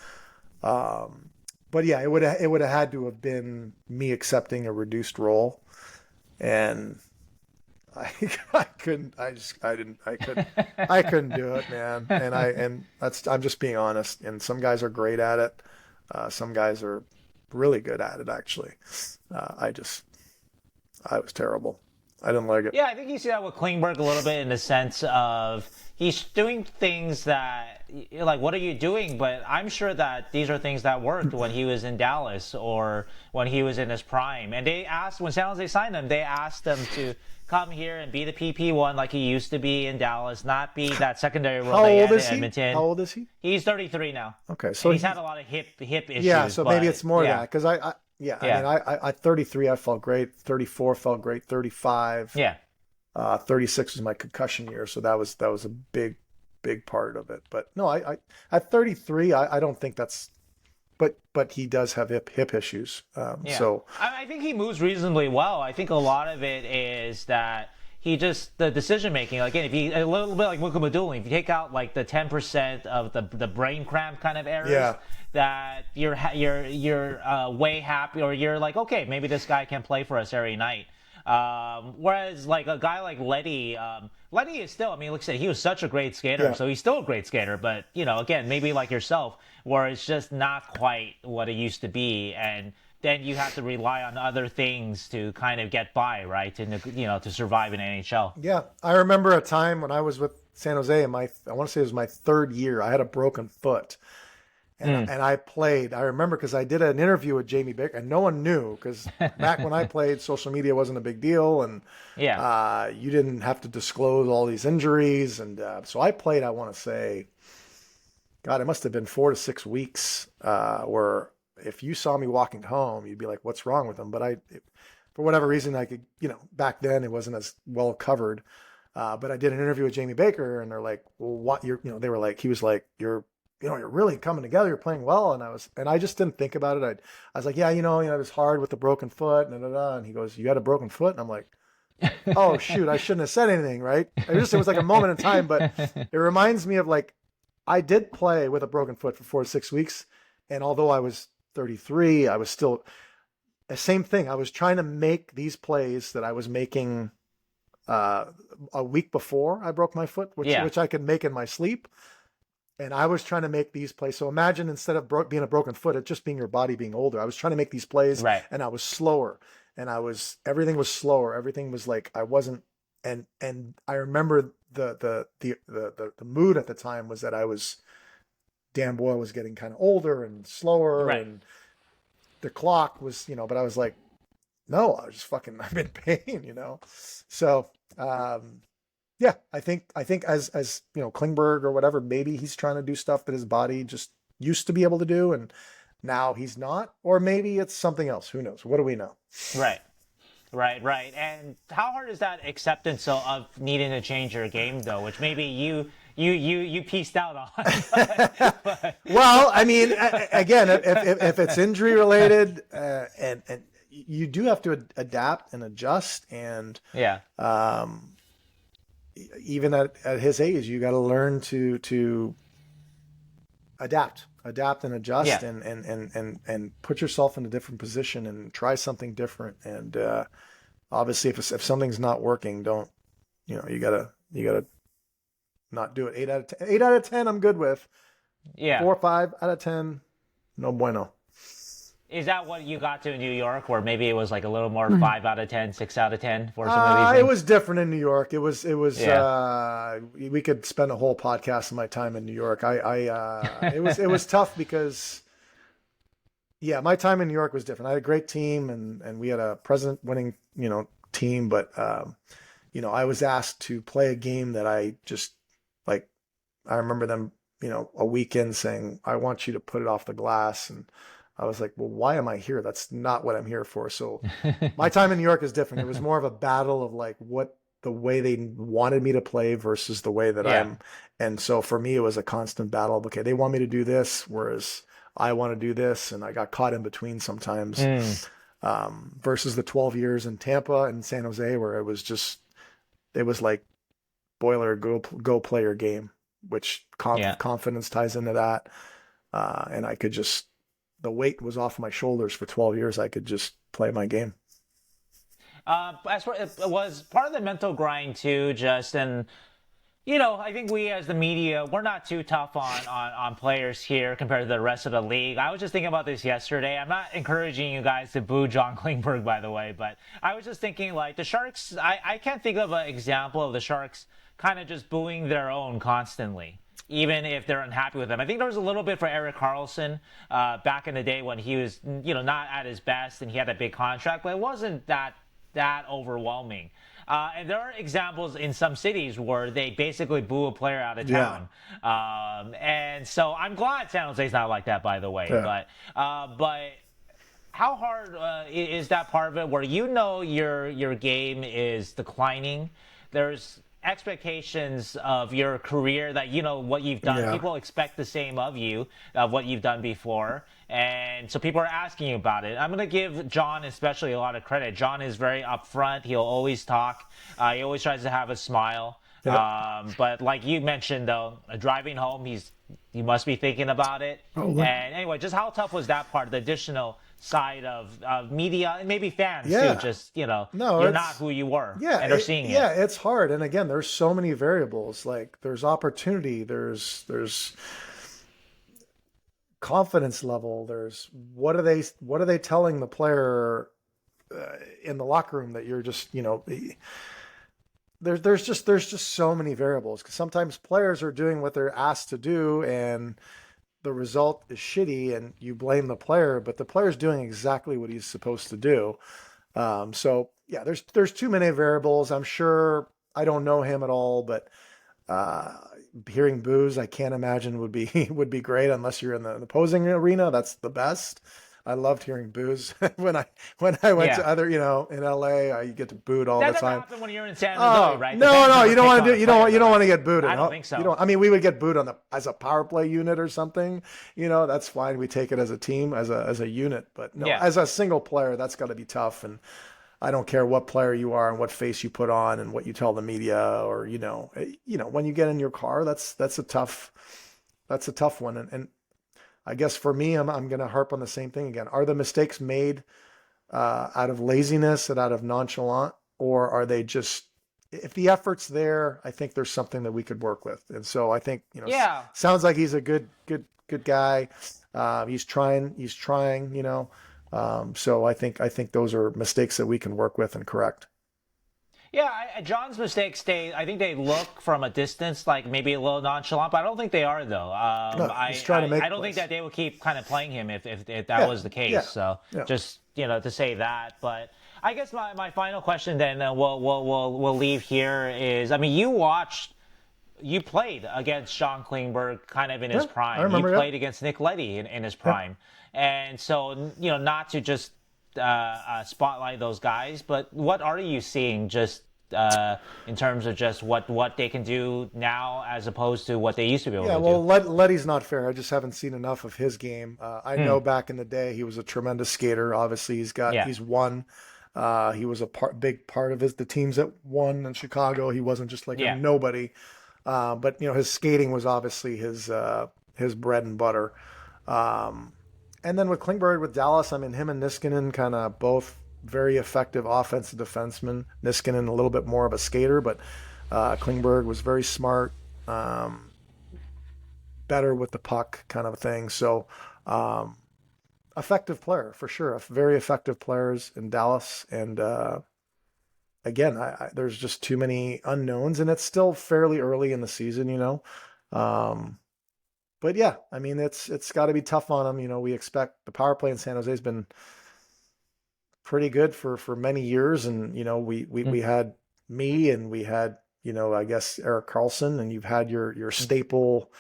But yeah, it would have had to have been me accepting a reduced role, and I couldn't do it, man. And I'm just being honest. And some guys are great at it. Some guys are really good at it, actually. I was terrible. I didn't like it. Yeah, I think you see that with Klingberg a little bit in the sense of he's doing things that you're like, what are you doing? But I'm sure that these are things that worked when he was in Dallas or when he was in his prime. And they asked, when San Jose signed him, they asked him to come here and be the PP1 like he used to be in Dallas, not be that secondary role they had in Edmonton. How old is he? He's 33 now. Okay, so he's had a lot of hip issues. Yeah, so maybe it's more that because I mean, 33 I felt great, 34 felt great, 35. 36 was my concussion year, so that was a big part of it. But no, I at 33 I don't think that's. But he does have hip issues. So I think he moves reasonably well. I think a lot of it is that he just the decision making. Again, if you a little bit like Mukhamadullin, if you take out like the 10% of the brain cramp kind of errors, that you're way happy, or you're like, okay, maybe this guy can play for us every night. Whereas like a guy like Leddy, Leddy is still, I mean, like I said, he was such a great skater, so he's still a great skater, but again, maybe like yourself, where it's just not quite what it used to be. And then you have to rely on other things to kind of get by, right? And to survive in NHL. Yeah, I remember a time when I was with San Jose, and I want to say it was my third year. I had a broken foot, and I played. I remember because I did an interview with Jamie Baker, and no one knew because back when I played, social media wasn't a big deal, and you didn't have to disclose all these injuries, and so I played. I want to say, God, it must have been 4 to 6 weeks where if you saw me walking home, you'd be like, "What's wrong with him?" But for whatever reason, I could, back then it wasn't as well covered. But I did an interview with Jamie Baker, and they're like, "Well, what they were like, he was like, you're really coming together. You're playing well." And I just didn't think about it. I was like, "Yeah, it was hard with the broken foot." And he goes, "You had a broken foot?" And I'm like, "Oh shoot, I shouldn't have said anything, right?" It was like a moment in time, but it reminds me of like, I did play with a broken foot for 4 to 6 weeks, and although I was 33, I was still the same thing. I was trying to make these plays that I was making a week before I broke my foot, which I could make in my sleep. And I was trying to make these plays. So imagine instead of being a broken foot, it just being your body being older. I was trying to make these plays, and I was slower, and everything was slower. Everything was like I wasn't. And I remember the mood at the time was that Dan Boyle was getting kind of older and slower, and the clock was, but I was like, no, I was just I'm in pain, So, I think as Klingberg or whatever, maybe he's trying to do stuff that his body just used to be able to do, and now he's not, or maybe it's something else. Who knows? What do we know? Right. And how hard is that acceptance of needing to change your game, though, which maybe you pieced out on? But. Well, I mean, again, if it's injury related, and you do have to adapt and adjust, and even at his age, you got to learn to adapt and adjust, and put yourself in a different position and try something different. And obviously, if something's not working, you gotta not do it. 8 out of 10, I'm good with. 4 or 5 out of 10, no bueno. Is that what you got to in New York, where maybe it was like a little more 5 out of 10, 6 out of 10 for some of these things? It was different in New York. It was. We could spend a whole podcast of my time in New York. It was tough because, my time in New York was different. I had a great team, and we had a President-winning, team. But I was asked to play a game that I just like. I remember them, a weekend saying, "I want you to put it off the glass," and I was like, well, why am I here? That's not what I'm here for. So my time in New York is different. It was more of a battle of like the way they wanted me to play versus the way that I'm. And so for me, it was a constant battle of, okay, they want me to do this, whereas I want to do this. And I got caught in between sometimes versus the 12 years in Tampa and San Jose, where it was like boiler, go play your game, which confidence ties into that. And I could just, the weight was off my shoulders for 12 years. I could just play my game. As for, it was part of the mental grind too, and I think we as the media, we're not too tough on players here compared to the rest of the league. I was just thinking about this yesterday. I'm not encouraging you guys to boo John Klingberg, by the way, but I was just thinking like the Sharks, I can't think of an example of the Sharks kind of just booing their own constantly, even if they're unhappy with them. I think there was a little bit for Erik Karlsson back in the day when he was, not at his best and he had a big contract, but it wasn't that overwhelming. And there are examples in some cities where they basically boo a player out of town. And so I'm glad San Jose's not like that, by the way. Yeah. But how hard is that part of it where your game is declining? There's expectations of your career that what you've done. People expect the same of you, of what you've done before, and so people are asking you about it. I'm going to give John especially a lot of credit. John is very upfront. He'll always talk. He always tries to have a smile. But like you mentioned, though, driving home, he must be thinking about it. And anyway, just how tough was that part, the additional side of media and maybe fans too, just you're not who you were, and they're seeing it. It's hard, and again, there's so many variables. Like there's opportunity, there's confidence level. There's what are they telling the player in the locker room that you're just, there's just so many variables, because sometimes players are doing what they're asked to do and the result is shitty and you blame the player, but the player's doing exactly what he's supposed to do. So yeah, there's too many variables. I'm sure, I don't know him at all, but hearing boos, I can't imagine would be great unless you're in the opposing arena. That's the best. I loved hearing boos when I went to other, in LA, you get to booed all the time. That doesn't happen when you're in San Jose, right? No, you don't want to do. You don't want to get booed. I don't think so. I mean, we would get booed as a power play unit or something. That's fine. We take it as a team, as a unit. But no, as a single player, that's got to be tough. And I don't care what player you are and what face you put on and what you tell the media, or when you get in your car, that's a tough one. And I guess for me, I'm going to harp on the same thing again. Are the mistakes made out of laziness and out of nonchalant, or are they just, if the effort's there, I think there's something that we could work with. And so I think, sounds like he's a good guy. He's trying, so I think those are mistakes that we can work with and correct. Yeah, John's mistakes, I think they look from a distance like maybe a little nonchalant, but I don't think they are, though. He's trying to make I don't think that they would keep kind of playing him if that was the case. So just, to say that. But I guess my final question then, we'll leave here is, I mean, you played against John Klingberg kind of in his prime. I remember, you played against Nick Leddy in his prime. And so, not to just spotlight those guys, but what are you seeing just in terms of just what they can do now as opposed to what they used to be able to do? Yeah, well, Leddy's not fair. I just haven't seen enough of his game. I know back in the day he was a tremendous skater. Obviously, he's won. He was big part of the teams that won in Chicago. He wasn't just like a nobody. But his skating was obviously his bread and butter. And then with Klingberg, with Dallas, I mean, him and Niskanen kind of both very effective offensive defensemen. Niskanen a little bit more of a skater, but Klingberg was very smart, better with the puck kind of thing. So effective player for sure. Very effective players in Dallas. And again, there's just too many unknowns, and it's still fairly early in the season, But yeah, I mean, it's got to be tough on them. We expect the power play in San Jose has been pretty good for many years, and we had me, and we had I guess Erik Karlsson, and you've had your staple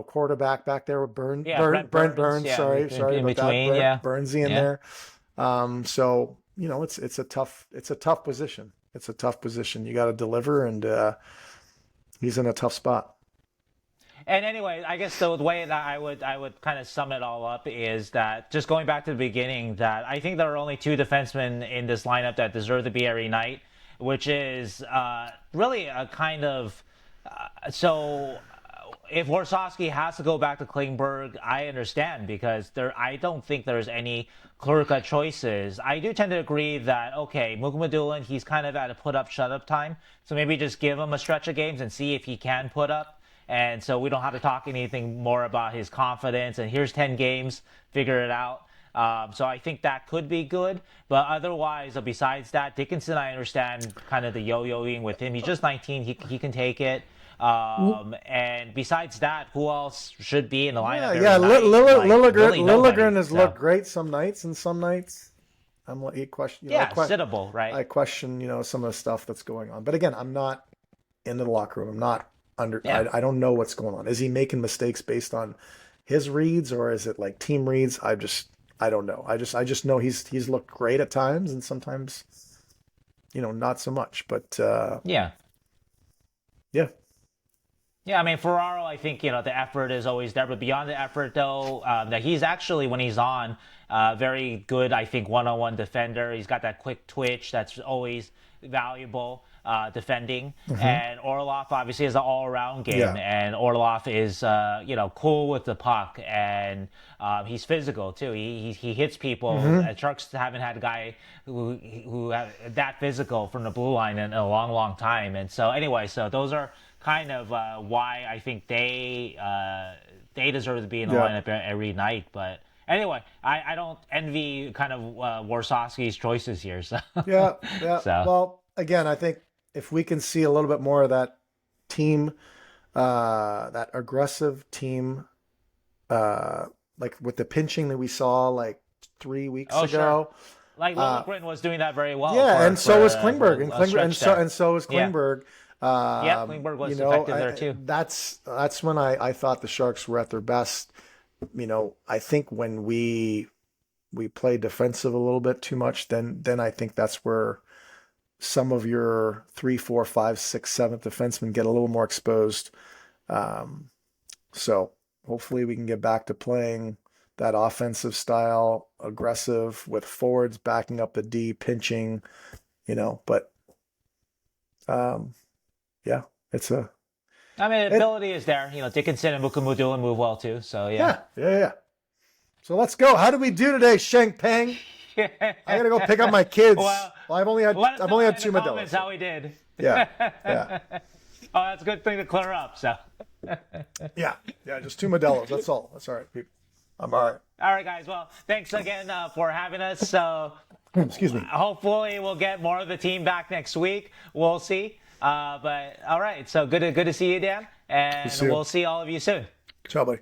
quarterback back there with Brent Burns. Sorry in about between, that. Burnsy in there. So it's a tough position. It's a tough position. You got to deliver, and he's in a tough spot. And anyway, I guess the way that I would kind of sum it all up is that, just going back to the beginning, that I think there are only two defensemen in this lineup that deserve to be every night, which is really a kind of so if Warsawski has to go back to Klingberg, I understand, because I don't think there's any clear-cut choices. I do tend to agree that, okay, Mukhamadullin, he's kind of at a put-up, shut-up time, so maybe just give him a stretch of games and see if he can put up. And so we don't have to talk anything more about his confidence. And here's 10 games, figure it out. So I think that could be good. But otherwise, besides that, Dickinson, I understand kind of the yo-yoing with him. He's just 19. He can take it. And besides that, who else should be in the lineup? Liljegren has looked great some nights, and some nights I'm like, sittable, right? I question, some of the stuff that's going on. But again, I'm not into the locker room. I'm not I don't know what's going on. Is he making mistakes based on his reads, or is it like team reads? I don't know. I just know he's looked great at times, and sometimes, not so much. But yeah. I mean, Ferraro, I think, the effort is always there. But beyond the effort, though, that he's actually, when he's on, very good, I think, one-on-one defender. He's got that quick twitch that's always valuable. Defending, and Orlov obviously is an all-around game, and Orlov is cool with the puck, and he's physical too. He hits people. Sharks haven't had a guy who that physical from the blue line in a long time. And so anyway, so those are kind of why I think they they deserve to be in the lineup every night. But anyway, I don't envy kind of Warsawski's choices here. So yeah. So. Well, again, I think if we can see a little bit more of that team, that aggressive team, like with the pinching that we saw like 3 weeks ago. Sure. Like Lilligren was doing that very well. And so was Klingberg, and so was Klingberg. Klingberg was effective there too. That's when I thought the Sharks were at their best. I think when we play defensive a little bit too much, then I think that's where some of your 3, 4, 5, 6, 7th defensemen get a little more exposed. So hopefully we can get back to playing that offensive style, aggressive with forwards backing up the D, pinching, but it's a. I mean, ability is there. Dickinson and Mukhamadullin move well too. So yeah. So let's go. How did we do today, Sheng Peng? I gotta go pick up my kids. Well, I've only had 2 Modelos. How we did. Yeah. Oh, that's a good thing to clear up. So. Yeah, just 2 Modelos. That's all. That's all right, people. I'm all right. All right, guys. Well, thanks again for having us. So, excuse me. Hopefully, we'll get more of the team back next week. We'll see. But all right. So good to see you, Dan. And we'll see all of you soon. Ciao, buddy.